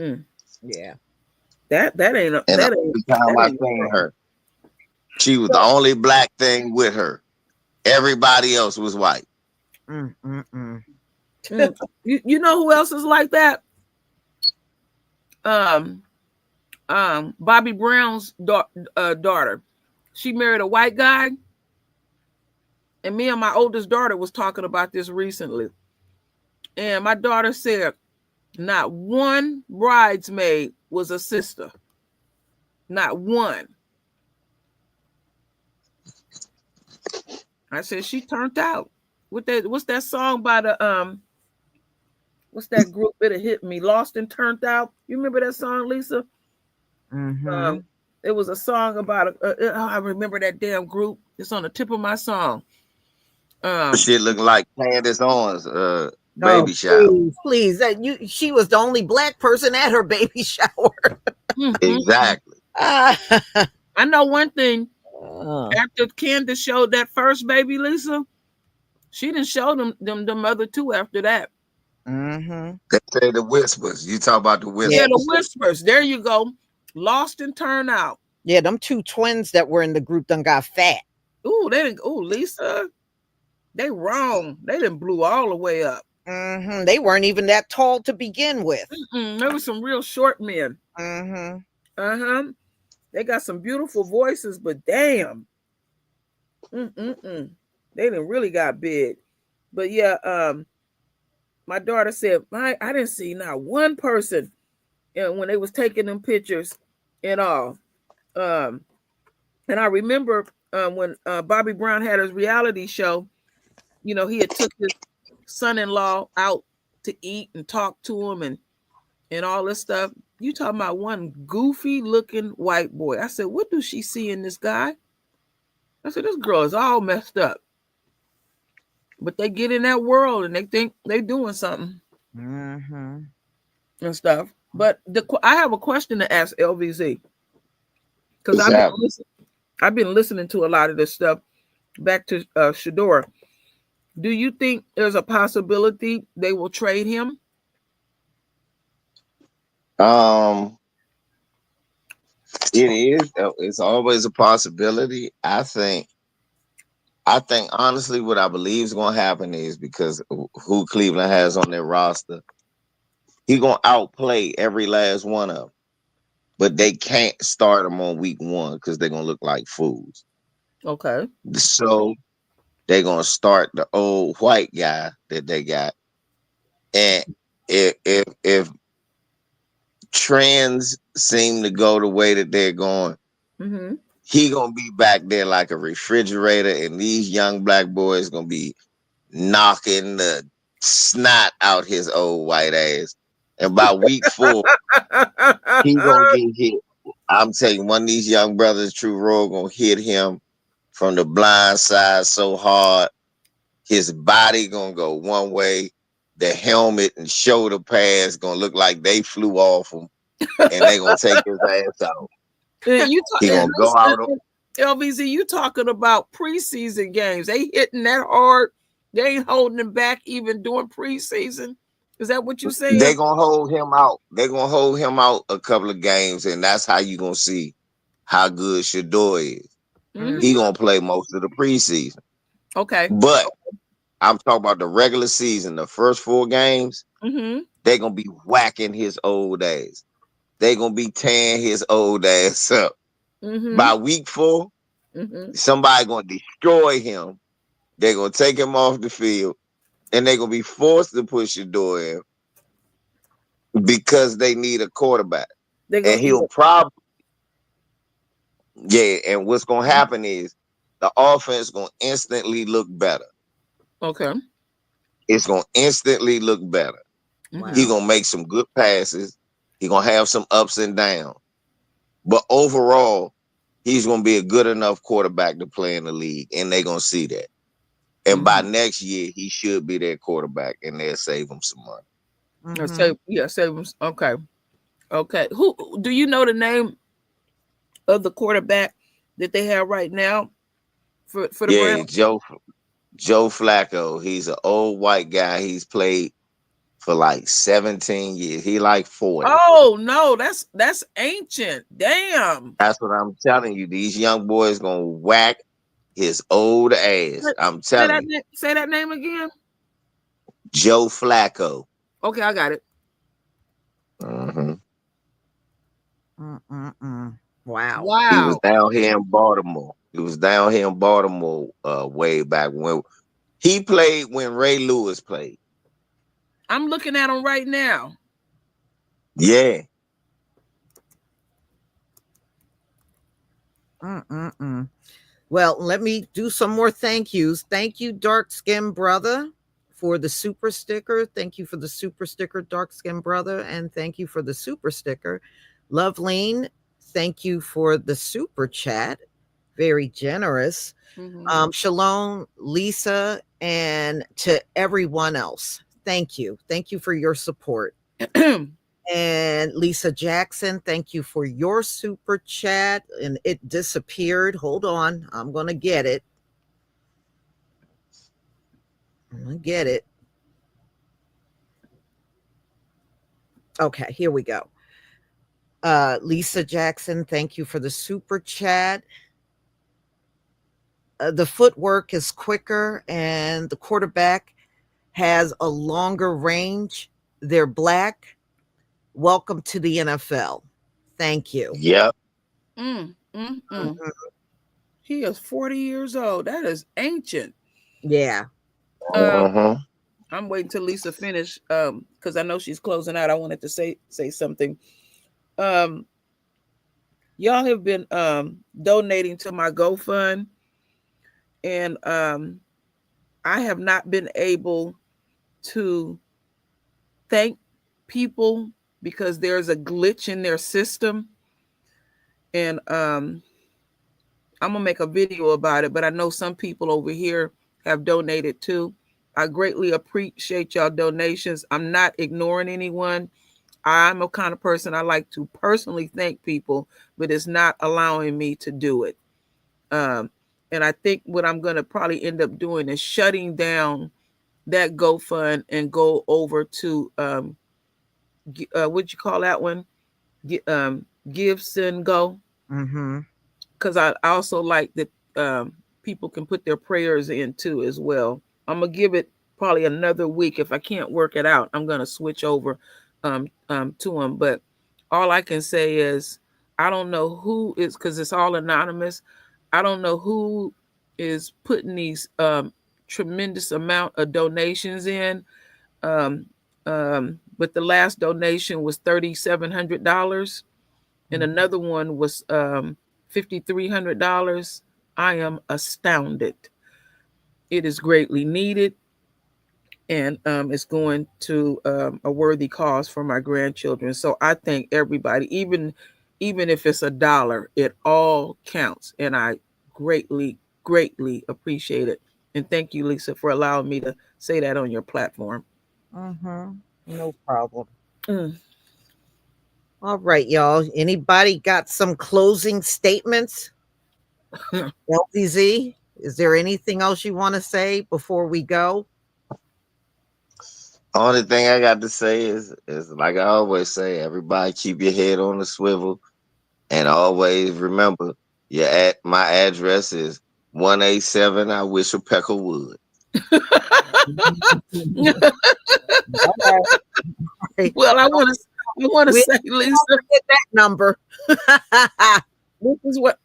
Mm-hmm. Mm. Yeah. That ain't a, And the that ain't only time that I ain't seen wrong. her, she was the So, only black thing with her. Everybody else was white. Mm-mm-mm. mm, you know who else is like that? Um, Bobby Brown's daughter. She married a white guy, and me and my oldest daughter was talking about this recently. And my daughter said not one bridesmaid was a sister. Not one. I said she turned out. What's that song by the what's that group that hit me? Lost and Turned Out. You remember that song, Lisa? Um, Mm-hmm. it was a song about I remember that damn group. It's on the tip of my song. Um, Shit looked like Candace Owens' Oh, baby shower. please, please. That you she was the only black person at her baby shower. mm, mm, mm. Exactly. Ah. I know one thing. Uh, After Candace showed that first baby, Lisa, she didn't show them other two after that. mm-hmm. They say the whispers. You talk about the Yeah. Yeah, the whispers. whispers. There you go. Lost and Turn Out. Yeah, them two twins that were in the group done got fat. Ooh, they didn't. Ooh, Lisa, they wrong. They didn't blew all the way up. Mm-hmm. They weren't even that tall to begin with. There was some real short men. Mm-hmm. Uh-huh. They got some beautiful voices, but damn. Mm-mm-mm. They didn't really got big. But yeah, my daughter said, I didn't see not one person when they was taking them pictures and all. Um, and I remember when Bobby Brown had his reality show, he had took his son-in-law out to eat and talk to him and all this stuff. You talking about one goofy looking white boy. I said, what do she see in this guy? I said, this girl is all messed up. But they get in that world and they think they doing something Mm-hmm. and stuff. But I have a question to ask LVZ because What's happening? I've been listening to a lot of this stuff. Back to Shedeur. Do you think there's a possibility they will trade him? Um, it is. It's always a possibility. I think honestly, what I believe is going to happen is because who Cleveland has on their roster, he going to outplay every last one of them. But they can't start them on week one because they're going to look like fools. Okay. So they're going to start the old white guy that they got, and if trends seem to go the way that they're going, Mm-hmm. he gonna be back there like a refrigerator, and these young black boys gonna be knocking the snot out his old white ass. And by week 4, he gonna get hit. I'm telling you, one of these young brothers, True Roy, gonna hit him from the blind side so hard, his body gonna go one way. The helmet and shoulder pads gonna look like they flew off him, and they gonna take his ass out. you talk, He gonna go out. LVZ, you talking about preseason games? They hitting that hard. They ain't holding him back even during preseason. Is that what you saying? They gonna hold him out. They gonna hold him out a couple of games, and that's how you gonna see how good Shedeur is. Mm-hmm. He Mm-hmm. gonna play most of the preseason, Okay. but I'm talking about the regular season. The first 4 games, Mm-hmm. they gonna be whacking his old ass. They gonna be tearing his old ass up. Mm-hmm. By week 4, Mm-hmm. somebody gonna destroy him, They're gonna take him off the field, and they're gonna be forced to push Shedeur in because they need a quarterback. They're And gonna he'll either probably, yeah. And what's gonna happen is the offense gonna instantly look better. okay. It's gonna instantly look better. Mm-hmm. He Wow. gonna make some good passes. He gonna have some ups and downs. But overall, he's gonna be a good enough quarterback to play in the league, and they're gonna see that. And by Mm-hmm. next year, he should be their quarterback, and they'll save him some money. Say Mm-hmm. yeah, say okay. Okay. Who do you know the name of the quarterback that they have right now for the Yeah, Browns? Joe Flacco. He's an old white guy. He's played for like 17 years. He like 40. Oh no, that's ancient. Damn. That's what I'm telling you. These young boys gonna whack his old ass. I'm telling you. Say that name again. Joe Flacco. Okay, I got it. hmm Mm-mm-mm. Wow. He was Wow. down here in Baltimore. He was down here in Baltimore way back when he played when Ray Lewis played. I'm looking at him right now. Yeah. Mm-mm-mm. Well, let me do some more thank yous. Thank you, dark skin brother, for the super sticker. Thank you for the super sticker, dark skin brother, and thank you for the super sticker, Loveline. Thank you for the super chat, very generous. Mm-hmm. Shalom, Lisa, and to everyone else. Thank you for your support. And Lisa Jackson, thank you for your super chat. And it disappeared. Hold on. I'm going to get it. I'm going to get it. Okay, here we go. Lisa Jackson, thank you for the super chat. The footwork is quicker and the quarterback has a longer range. They're black. Welcome to the NFL. Thank you. Yep. Mhm. He is 40 years old. That is ancient. Yeah. Um, Uh-huh. I'm waiting till Lisa finish. Because I know she's closing out. I wanted to say something. Um, y'all have been donating to my GoFund, and I have not been able to thank people because there's a glitch in their system, and I'm gonna make a video about it. But I know some people over here have donated too. I greatly appreciate y'all donations. I'm not ignoring anyone. I'm a kind of person I like to personally thank people, but it's not allowing me to do it. Um, and I think what I'm gonna probably end up doing is shutting down that GoFund and go over to what you call that one? Give, Send, Go. Mm-hmm. Because I also like that people can put their prayers in too as well. I'm gonna give it probably another week. If I can't work it out, I'm gonna switch over to them. But all I can say is I don't know who is, because it's all anonymous. I don't know who is putting these tremendous amount of donations in. Um, but the last donation was $3,700, and another one was $5,300. I am astounded. It is greatly needed, and it's going to a worthy cause for my grandchildren. So I thank everybody, even if it's $1, it all counts, and I greatly appreciate it. And thank you, Lisa, for allowing me to say that on your platform. Mm-hmm. No problem. Mm. All right, y'all. Anybody got some closing statements? LDZ, is there anything else you want to say before we go? Only thing I got to say is like I always say, everybody keep your head on the swivel, and always remember my address is 187. I wish a peckle would. All right. Well, I want to We say, Lisa, don't forget that number.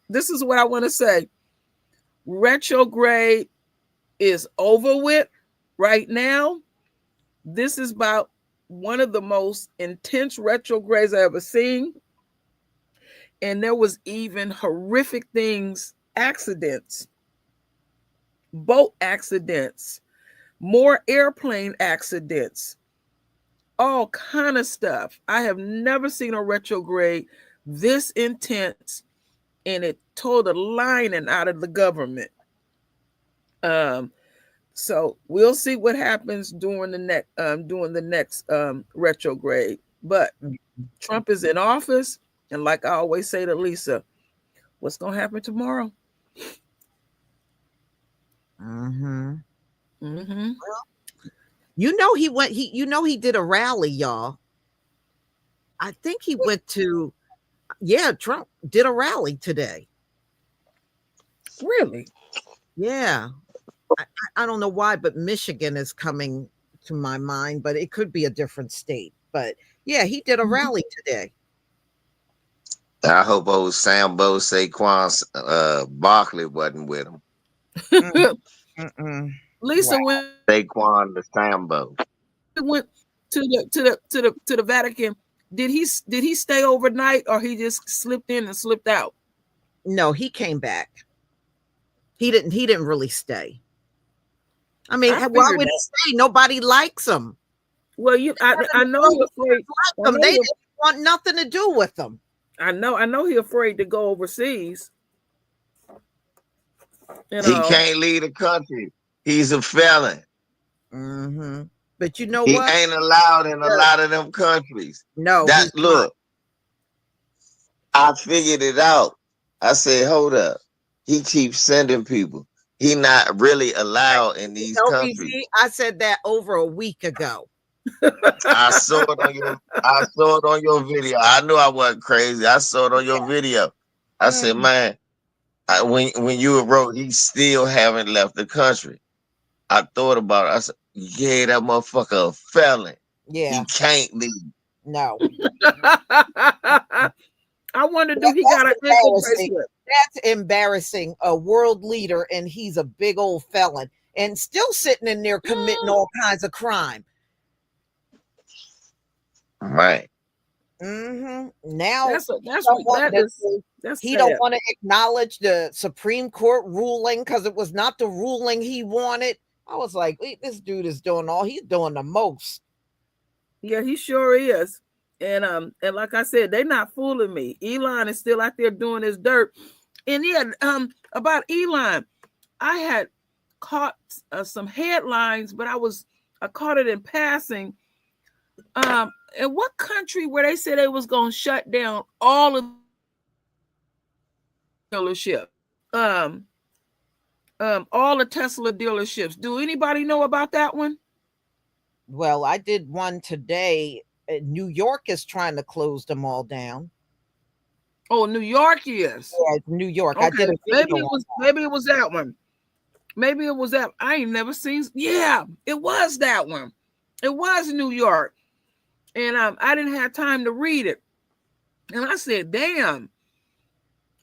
this is what I want to say. Retrograde is over with right now. This is about one of the most intense retrogrades I ever seen. And there was even horrific things, accidents, boat accidents, more airplane accidents, all kind of stuff. I have never seen a retrograde this intense, and it tore the lining out of the government. Um, so we'll see what happens during the next retrograde. But Trump is in office, and like I always say to Lisa, what's gonna happen tomorrow? Mm-hmm. Mm-hmm. You know he went. He did a rally, y'all. I think he went to. Yeah, Trump did a rally today. Really? Yeah, I don't know why, but Michigan is coming to my mind, but it could be a different state. But yeah, he did a rally today. I hope old Sambo Saquon Barkley wasn't with him. Mm, mm-mm. Wow. Lisa, when Saquon the Sambo. he went to the Vatican, did he stay overnight or he just slipped in and slipped out? No, he came back. He didn't. He didn't really stay. I mean, I why figured would he that. stay? Nobody likes him. Well, I know he afraid. I Them. know They he, didn't want nothing to do with them. I know he afraid to go overseas. You He know. can't leave the country. He's a felon. Mm-hmm. But you know He what? ain't allowed in a lot of them countries. No, That he's not. look, I figured it out. I said, hold up. He keeps sending people. He not really allowed in these countries. LBZ, I said that over a week ago. I saw it on your I saw it on your video. I knew I wasn't crazy. I saw it on your video. I said, Mm, man, when you wrote he still haven't left the country. I thought about it. I said, yeah, that motherfucker a felon. He yeah, can't leave. no. I wonder, do he got That's an ankle embarrassing. bracelet? That's embarrassing. A world leader, and he's a big old felon, and still sitting in there committing all kinds of crime. Right. Now That's a, he that's don't what want that is. That's he don't sad. want to acknowledge the Supreme Court ruling because it was not the ruling he wanted. I was like, this dude is doing he's doing the most. Yeah, he sure is. And like I said, they're not fooling me. Elon is still out there doing his dirt. And yeah, about Elon, I had caught some headlines, but I caught it in passing. In what country where they said they was gonna shut down all of the dealerships? Um, all the Tesla dealerships. Do anybody know about that one? Well, I did one today. New York is trying to close them all down. Oh, New York is. Yeah, New York. I Okay, did a maybe video it on was that. maybe it was that one. Maybe it was that. I ain't never seen. Yeah, it was that one. It was New York, and I didn't have time to read it, and I said, "Damn,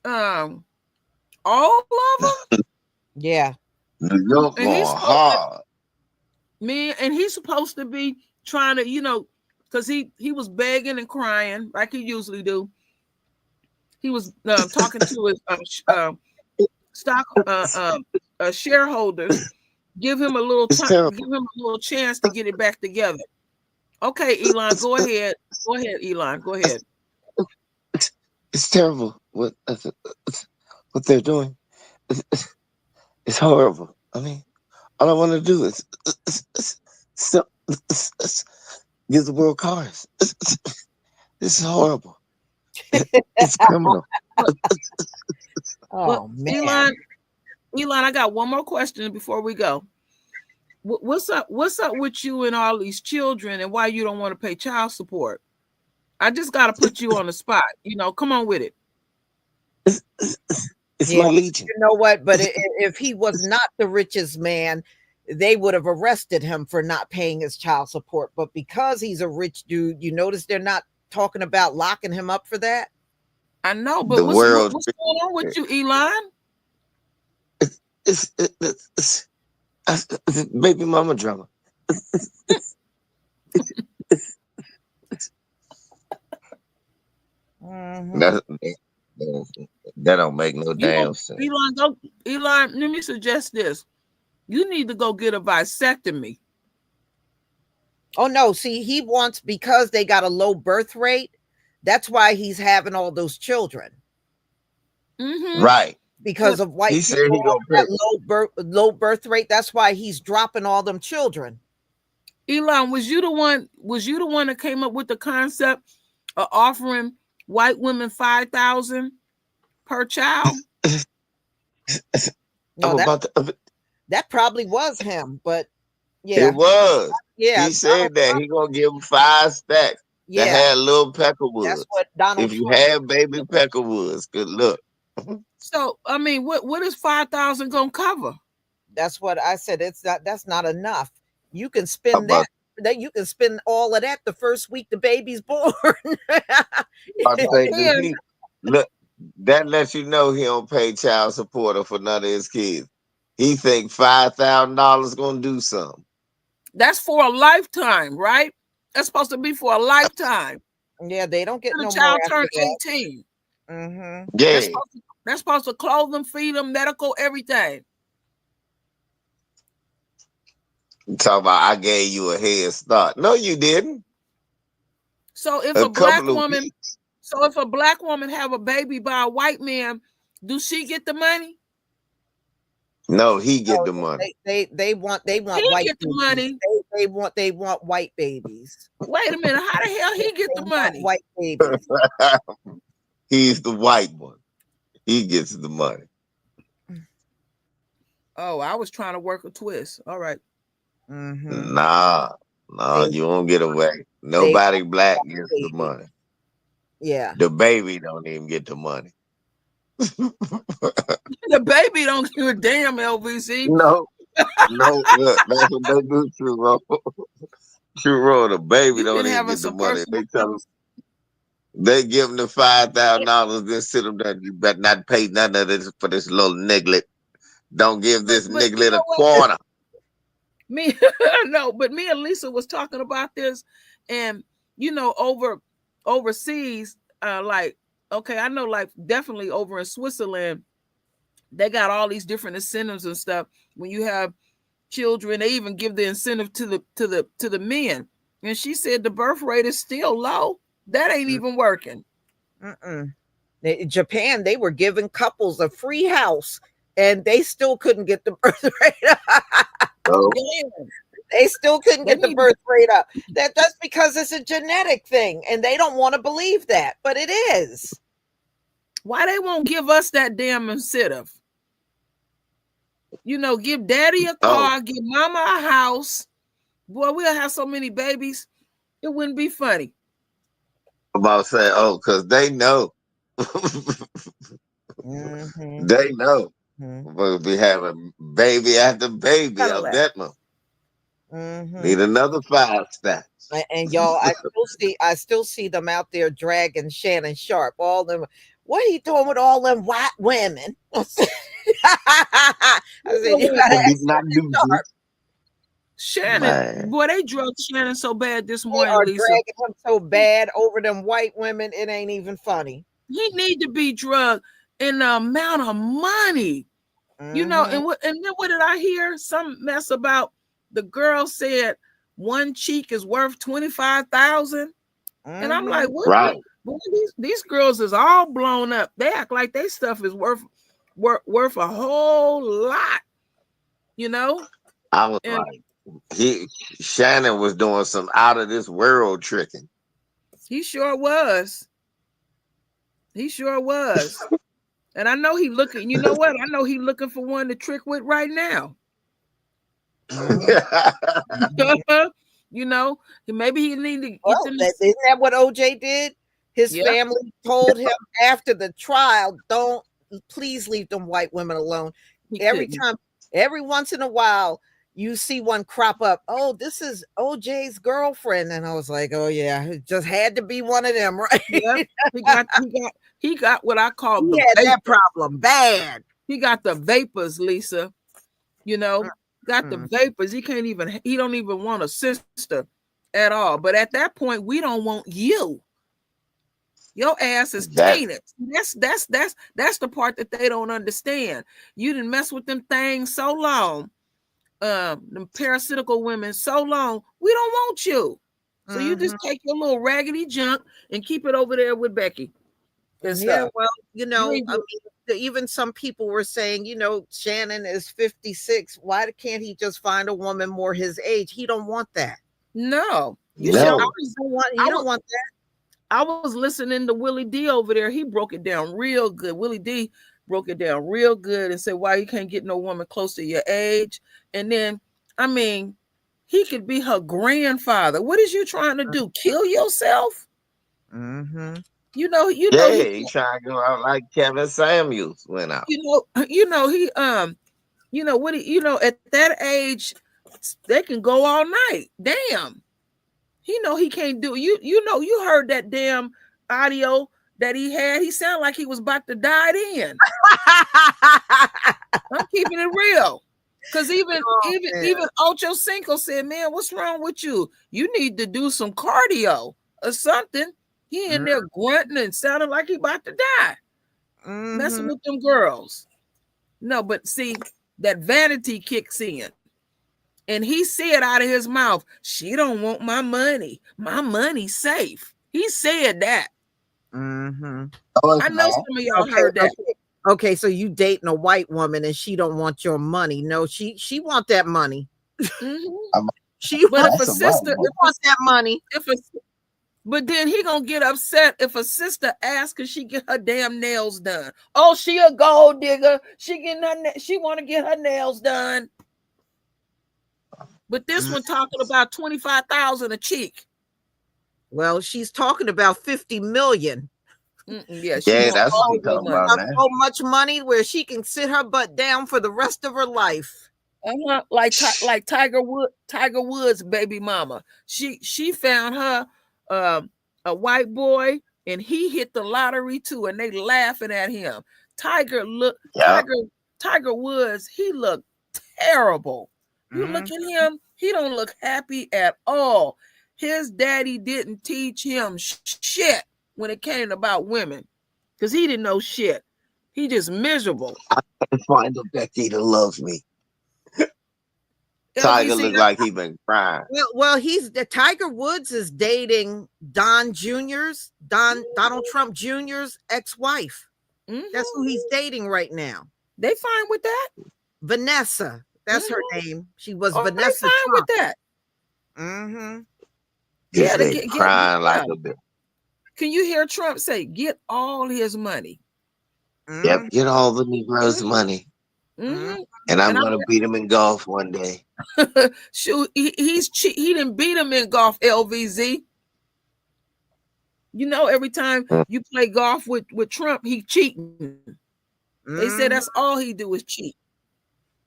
um, all of them." Yeah. New York And he's going supposed to, hard. man, and he's supposed to be trying to, because he was begging and crying like he usually do. He was talking to his stock shareholders, give him a little It's time, terrible. give him a little chance to get it back together. Okay, Elon, It's, go ahead. Go ahead, Elon. Go ahead. it's terrible. What they're doing. It's horrible. I mean, all I want to do is give the world cars. This is horrible. It's criminal. Well, Oh man. Elon, I got one more question before we go. What's up? What's up with you and all these children, and why you don't want to pay child support? I just got to put you on the spot. Come on with it. It's, it's Yeah. my legion. You know what? But if he was not the richest man, they would have arrested him for not paying his child support. But because he's a rich dude, you notice they're not talking about locking him up for that. I know, but The what's world. what's going on with you, Elon? It's, it's, Baby mama drama. Mm-hmm. That, that don't make no You damn know, sense. Elon, go, Elon, let me suggest this. You need to go get a vasectomy. Oh no, see, he wants, because they got a low birth rate. That's why he's having all those children, Mm-hmm. Right. Well, because of white He said people he gonna having pay. that low birth rate. That's why he's dropping all them children. Elon, was you the one? Was you the one that came up with the concept of offering white women 5,000 per child? I'm No, that about to. that probably was him, but It yeah, was. yeah, He said Donald that Trump, he gonna give him 5 stacks that yeah, had little that's peckerwoods. what Donald If you Trump. have baby peckerwoods, good look. So I mean, what is 5,000 gonna cover? That's what I said. It's not. That's not enough. You can spend that. About, That you can spend all of that the first week the baby's born. about to Well, say, does then he look? That lets you know he don't pay child support for none of his kids. He think $5,000 gonna do something. that's for a lifetime, right? That's supposed to be for a lifetime. Yeah, they don't get Till the no more child after turn that. 18. Mm-hmm. Yeah, That's supposed to clothe them, feed them, medical, everything. talk about I gave you a head start. No, you didn't. So if A a black couple of woman, weeks. so if a black woman have a baby by a white man, do she get the money? No, he get No, the money. they want He white get the babies. money. They want white babies. Wait a minute, how the hell They, he get they the want money? white babies. He's the white one. He gets the money. Oh, I was trying to work a twist. All right. Mm-hmm. Nah, nah, They you won't get away. they Nobody want black white gets the babies. money. Yeah. The baby don't even get the money. The baby don't give a damn, LVC. No, no, look, that's what they do, True Roll. True Roll, the baby You've been don't even having get the some money. personal feelings. They give him the $5,000, then sit him there. You better not pay none of this for this little niglet. Don't give But this you niglet a know what? quarter. Me no, but me and Lisa was talking about this, and overseas, like, okay, I know, like, definitely over in Switzerland, they got all these different incentives and stuff. When you have children, they even give the incentive to the men. And she said the birth rate is still low. That ain't even working. Mm-mm. Japan, they were giving couples a free house, and they still couldn't get the birth rate up. So, Yeah, They still couldn't they get the need to, birth rate up. That's because it's a genetic thing, and they don't want to believe that, but it is. why they won't give us that damn incentive? Give daddy a oh, car, give mama a house. Boy, we'll have so many babies, it wouldn't be funny. I'm about to say, oh, because they know. Mm-hmm. They know. Mm-hmm. We'll be having baby after baby out Cadillac. that month. Mm-hmm. Need another 5 stacks. And y'all, I still see them out there dragging Shannon Sharp. All them, what are you doing with all them white women? I said, You know you what? gotta I did ask not Shannon do Sharp. this. Shannon, Man. boy, they drugged Shannon so bad this They morning, are Lisa. dragging him so bad over them white women. It ain't even funny. He need to be drugged in the amount of money. Mm-hmm. And then what did I hear? Some mess about the girl said one cheek is worth 25,000. And I'm Mm-hmm. like, what? Right. Boy, these girls is all blown up. They act like they stuff is worth a whole lot, you know? I was And like, he Shannon was doing some out of this world tricking. he sure was. He sure was. And I know he looking, you know what? I know he looking for one to trick with right now. Mm-hmm. you know, maybe he need to get Well, them. isn't that what OJ did? His Yep. family told him after the trial, "Don't please leave them white women alone." He Every couldn't. time, every once in a while, you see one crop up. Oh, this is OJ's girlfriend, and I was like, "Oh yeah, it just had to be one of them, right?" Yep. He got what I call He the had that vapor. problem bad. He got the vapors, Lisa. You know. got the vapors. He don't even want a sister at all. But at that point, we don't want you. Your ass is That tainted. That's the part that they don't understand. You didn't mess with them things so long, them parasitical women so long. We don't want you. So you just take your little raggedy junk and keep it over there with Becky and Yeah, stuff. well, You ain't I do- mean, even some people were saying, Shannon is 56. Why can't he just find a woman more his age? He don't want that. no. You He should. no. don't want. I He was don't want that. I was listening to Willie D over there. He broke it down real good. Willie D broke it down real good and said why you can't get no woman close to your age. And then, I mean, he could be her grandfather. What is you trying to do? Kill yourself? Mm-hmm. You know Yeah, he he trying to go out like Kevin Samuels went out. he what at that age they can go all night. Damn. He know he can't do you heard that damn audio that he had. He sounded like he was about to die then. I'm keeping it real. Cause even Oh, even man. even Ocho Cinco said, "Man, what's wrong with you? You need to do some cardio or something." He in there grunting and sounding like he about to die, messing Mm-hmm. with them girls. No, but see, that vanity kicks in. And he said out of his mouth, "She don't want my money. My money's safe." He said that. Mm-hmm. Oh, I it's know not. some of y'all Okay, heard that. okay. Okay, so you dating a white woman and she don't want your money. No, she want that money. Mm-hmm. I'm, She But if wants, a that's a black sister, she woman. wants that money. if a but then he gonna get upset if a sister asks could she get her damn nails done. Oh, she a gold digger. She want to get her nails done. But this one talking about 25,000 a cheek. Well, she's talking about 50 million. Yeah, she Yeah, want that's what all he your talking money. about now. So much money where she can sit her butt down for the rest of her life. Like Tiger Woods baby mama. She found her a white boy and he hit the lottery too and they laughing at him. Tiger look Yeah. Tiger Tiger Woods, he looked terrible. You look Mm. at him, he don't look happy at all. His daddy didn't teach him shit when it came about women because he didn't know shit. He just miserable. Find a Becky to love me. Tiger LVC, looked like he been crying. Well, he's the Tiger Woods is dating Donald Trump Jr.'s ex-wife. That's who mm-hmm. he's dating right now. They fine with that. Vanessa. That's her Mm-hmm. name. She was Oh, they Vanessa fine with Trump. that. Mm-hmm. This Yeah, to nigga get crying like yeah. a bitch. Can you hear Trump say, "Get all his money"? Yep, Mm-hmm. get all the Negroes' Mm-hmm. money. Mm-hmm. Mm-hmm. And I'm And gonna beat him in golf one day. shoot, he didn't beat him in golf. LVZ. Every time Mm. you play golf with Trump, he cheating. They say that's Mm-hmm. all he do is cheat.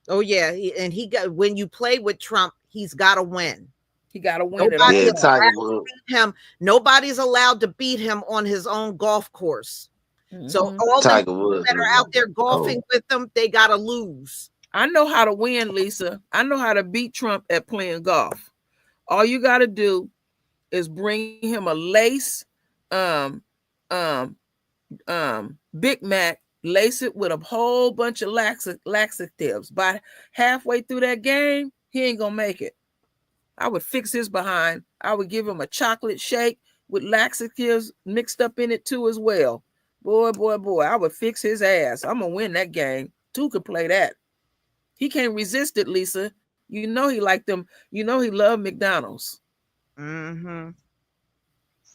Oh yeah, and he got when you play with Trump, he's got to win. He got to win at Nobody all Yeah, is costs. Tiger allowed to Woods. beat him. Nobody's allowed to beat him on his own golf course. So Mm-hmm. all them Tiger people Woods that look are out like there a golfing cold. with him, they gotta lose. I know how to win, Lisa. I know how to beat Trump at playing golf. All you got to do is bring him a lace um um Big Mac, lace it with a whole bunch of laxatives. By halfway through that game, he ain't gonna make it. I would fix his behind. I would give him a chocolate shake with laxatives mixed up in it too as well. Boy, boy, boy, I would fix his ass. I'm gonna win that game. Two could play that. He can't resist it, Lisa. You know he liked them. You know he loved McDonald's. Mm-hmm.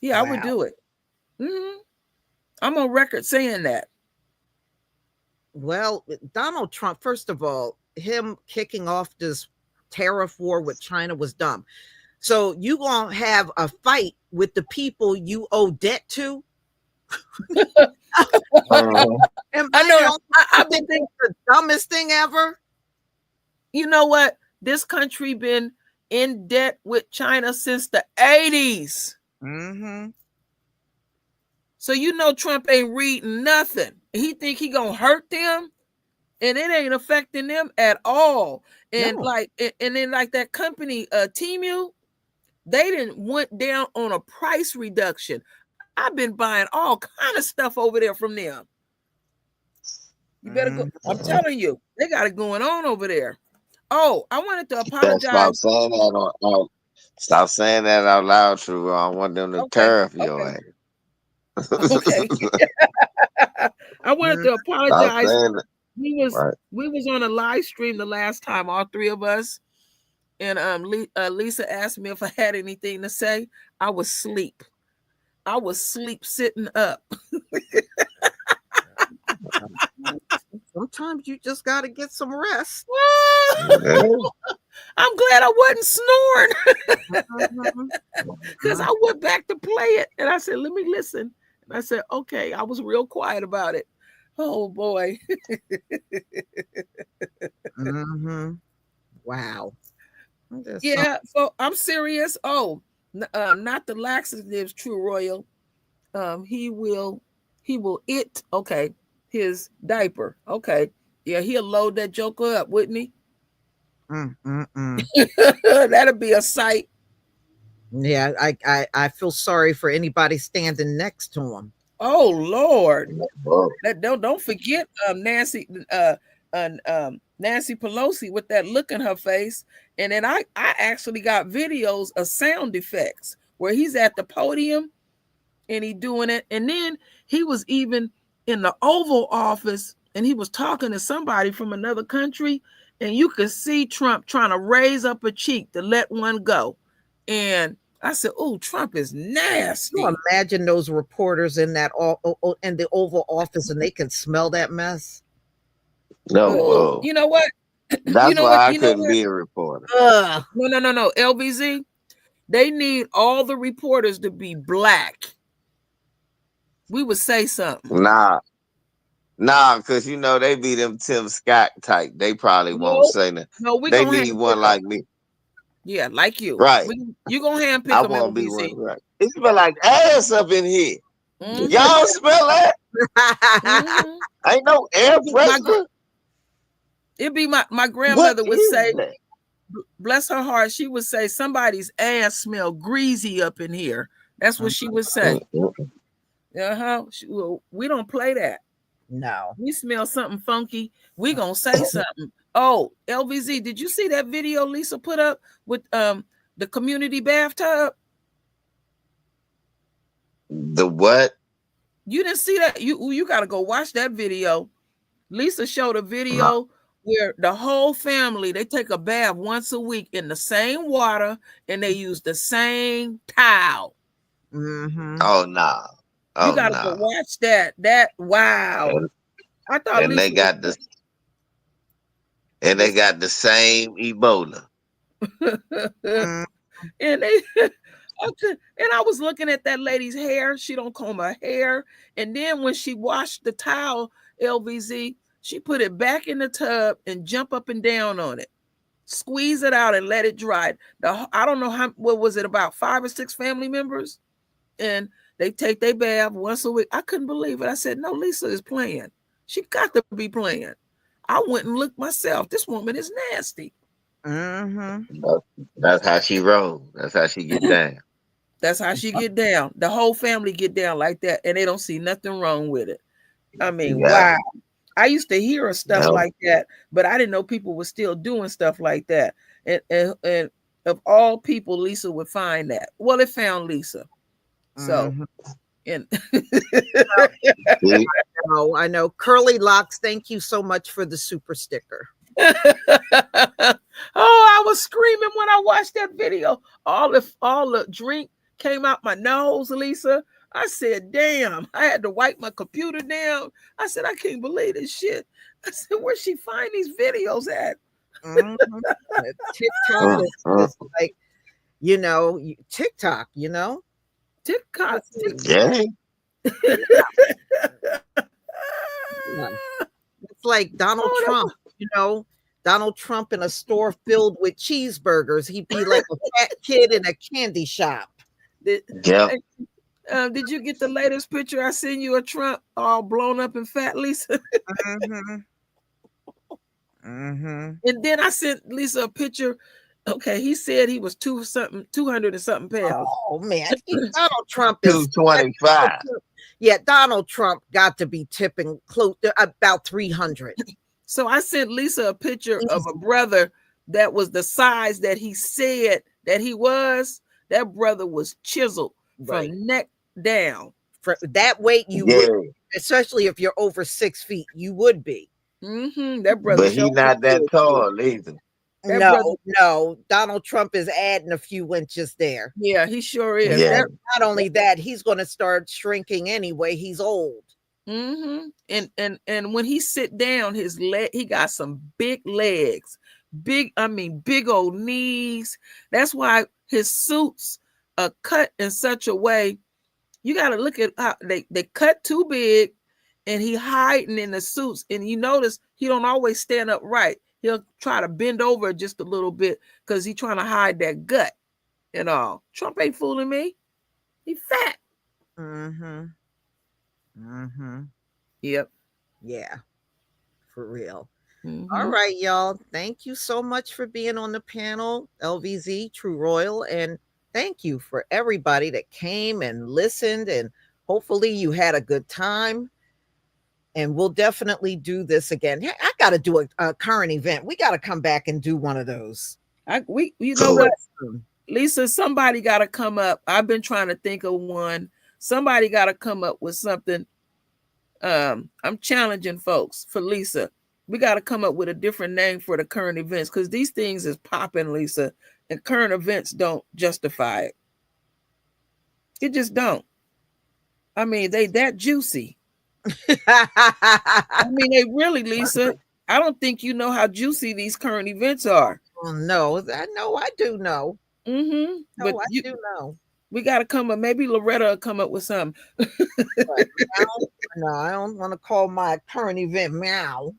Yeah, I would Wow. do it. Mm-hmm. I'm on record saying that. Well, Donald Trump, first of all, him kicking off this tariff war with China was dumb. So you gonna have a fight with the people you owe debt to? Uh-huh. And I know. I I've been think thinking. it's the dumbest thing ever. You know what? This country been in debt with China since the 80s. Mm-hmm. So Trump ain't reading nothing. He think he gonna hurt them? and it ain't affecting them at all. And No. like, and then like that company, Temu, they didn't went down on a price reduction. I've been buying all kind of stuff over there from them. You better go. I'm telling you, they got it going on over there. Oh, I wanted to Stop apologize. saying that stop saying that out loud, True. I want them to Okay, tariff your okay, ass. okay. I wanted to Stop apologize. saying that. Right. We was on a live stream the last time, all three of us, and Lisa asked me if I had anything to say. I was asleep. I was sleep sitting up. Sometimes you just got to get some rest. Yeah. I'm glad I wasn't snoring Mhm. because I went back to play it and I said, "Let me listen." And I said, "Okay." I was real quiet about it. Oh boy. Mhm. Wow. Yeah, so I'm serious. Oh, not the laxatives, True Royal. He will it. Okay, his diaper. Okay, yeah, he'll load that joker up, wouldn't he? Mm. That'll be a sight. Yeah, I feel sorry for anybody standing next to him. Oh Lord, Well, that don't forget Nancy Pelosi with that look in her face. And then I actually got videos of sound effects where he's at the podium and he doing it. And then he was even in the Oval Office and he was talking to somebody from another country, and you could see Trump trying to raise up a cheek to let one go. And I said, "Oh, Trump is You nasty." imagine those reporters in that in the Oval Office, and they can smell that mess. no, Oh, you know what? You that's know what? why I You know couldn't what? be a reporter. Ugh. No. LBZ, they need all the reporters to be black. We would say something. Nah, because they be them Tim Scott type. They probably won't No, say nothing. no, we're They gonna need handpick one them. like me. Yeah, like you. Right. You gonna handpick I them, want to be one LBZ. right. It smell like ass up in here. Mm-hmm. Y'all smell that? Mm-hmm. Ain't no air My freshener. it'd be my What grandmother would is say, that? bless her heart, she would say somebody's ass smell greasy up in here. That's what she would say. Mm-mm. Uh-huh. Well, we don't play that. No. We smell something funky, we gonna say something. Oh, LVZ, did you see that video Lisa put up with the community bathtub? The what? You didn't see that? You got to go watch that video. Lisa showed a No. video where the whole family, they take a bath once a week in the same water and they use the same towel. Mm-hmm. Oh no. You Oh got to go no. watch that. That wow. And, I thought and they Lisa was got the same Ebola. Mm. and they and I was looking at that lady's hair. She don't comb her hair. And then when she washed the towel, LVZ, she put it back in the tub and jump up and down on it. Squeeze it out and let it dry. I don't know what was it, about 5 or 6 family members, and they take their bath once a week. I couldn't believe it. I said, "No, Lisa is playing. She got to be playing." I went and looked myself. This woman is nasty. Mm-hmm. That's how she rolls. That's how she get down. That's how she get down. The whole family get down like that, and they don't see nothing wrong with it. I mean, Yeah. wow. I used to hear of stuff No. like that, but I didn't know people were still doing stuff like that. And of all people, Lisa would find that. Well, it found Lisa. So, Mm-hmm. and See? Oh, I know. Curly Locks, thank you so much for the super sticker. oh, I was screaming when I watched that video. All the drink came out my nose, Lisa. I said, "Damn!" I had to wipe my computer down. I said, "I can't believe this shit." I said, "Where'd she find these videos at?" Mm-hmm. TikTok Mm, mm. is like, TikTok, TikTok. Yeah. Yeah. It's like Donald Oh, Trump, Donald Trump in a store filled with cheeseburgers. He'd be like a fat kid in a candy shop. did, Yep. did you get the latest picture? I sent you a Trump all blown up and fat, Lisa. Mhm. Mm-hmm. And then I sent Lisa a picture. Okay, he said he was 200 and something pounds. Oh man, Donald Trump is 225. yeah. Donald Trump got to be tipping close to about 300. So I sent Lisa a picture of Easy. a brother that was the size that he said that he was. That brother was chiseled Right. from neck down. For that weight, you Yeah, would, especially if you're over 6 feet, you would be. That brother but showed he not that tall either. that brother. No. Donald Trump is adding a few inches there. Yeah, he sure is. Yeah, Not only that, he's going to start shrinking anyway. He's old. And when he sit down, his leg, he got some big legs, big old knees. That's why his suits are cut in such a way. You got to look at how they cut too big, and he hiding in the suits. And you notice he don't always stand upright. He'll try to bend over just a little bit because he trying to hide that gut and all. Trump ain't fooling me. He fat. Mm-hmm. Mm-hmm. Yep. Yeah, for real. Mm-hmm. All right, y'all. Thank you so much for being on the panel, LVZ, True Royal. And thank you for everybody that came and listened. And hopefully you had a good time. And we'll definitely do this again. I got to do a current event. We got to come back and do one of those. You know cool. what, Lisa, somebody got to come up. I've been trying to think of one. Somebody got to come up with something. I'm challenging folks for Lisa. We got to come up with a different name for the current events because these things is popping, Lisa, and current events don't justify it. It just don't. I mean, they that juicy. I mean, they really, Lisa. I don't think you know how juicy these current events are. Oh, no, I do know. But I do know. we got to come up. Maybe Loretta will come up with something. But no, I don't want to call my current event meow.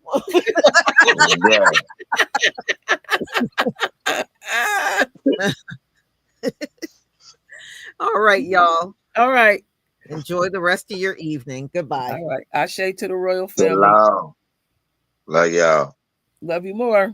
Yeah. All right, y'all. All right. Enjoy the rest of your evening. Goodbye. All right. Ashe to the royal So family. long. Love y'all. Love you more.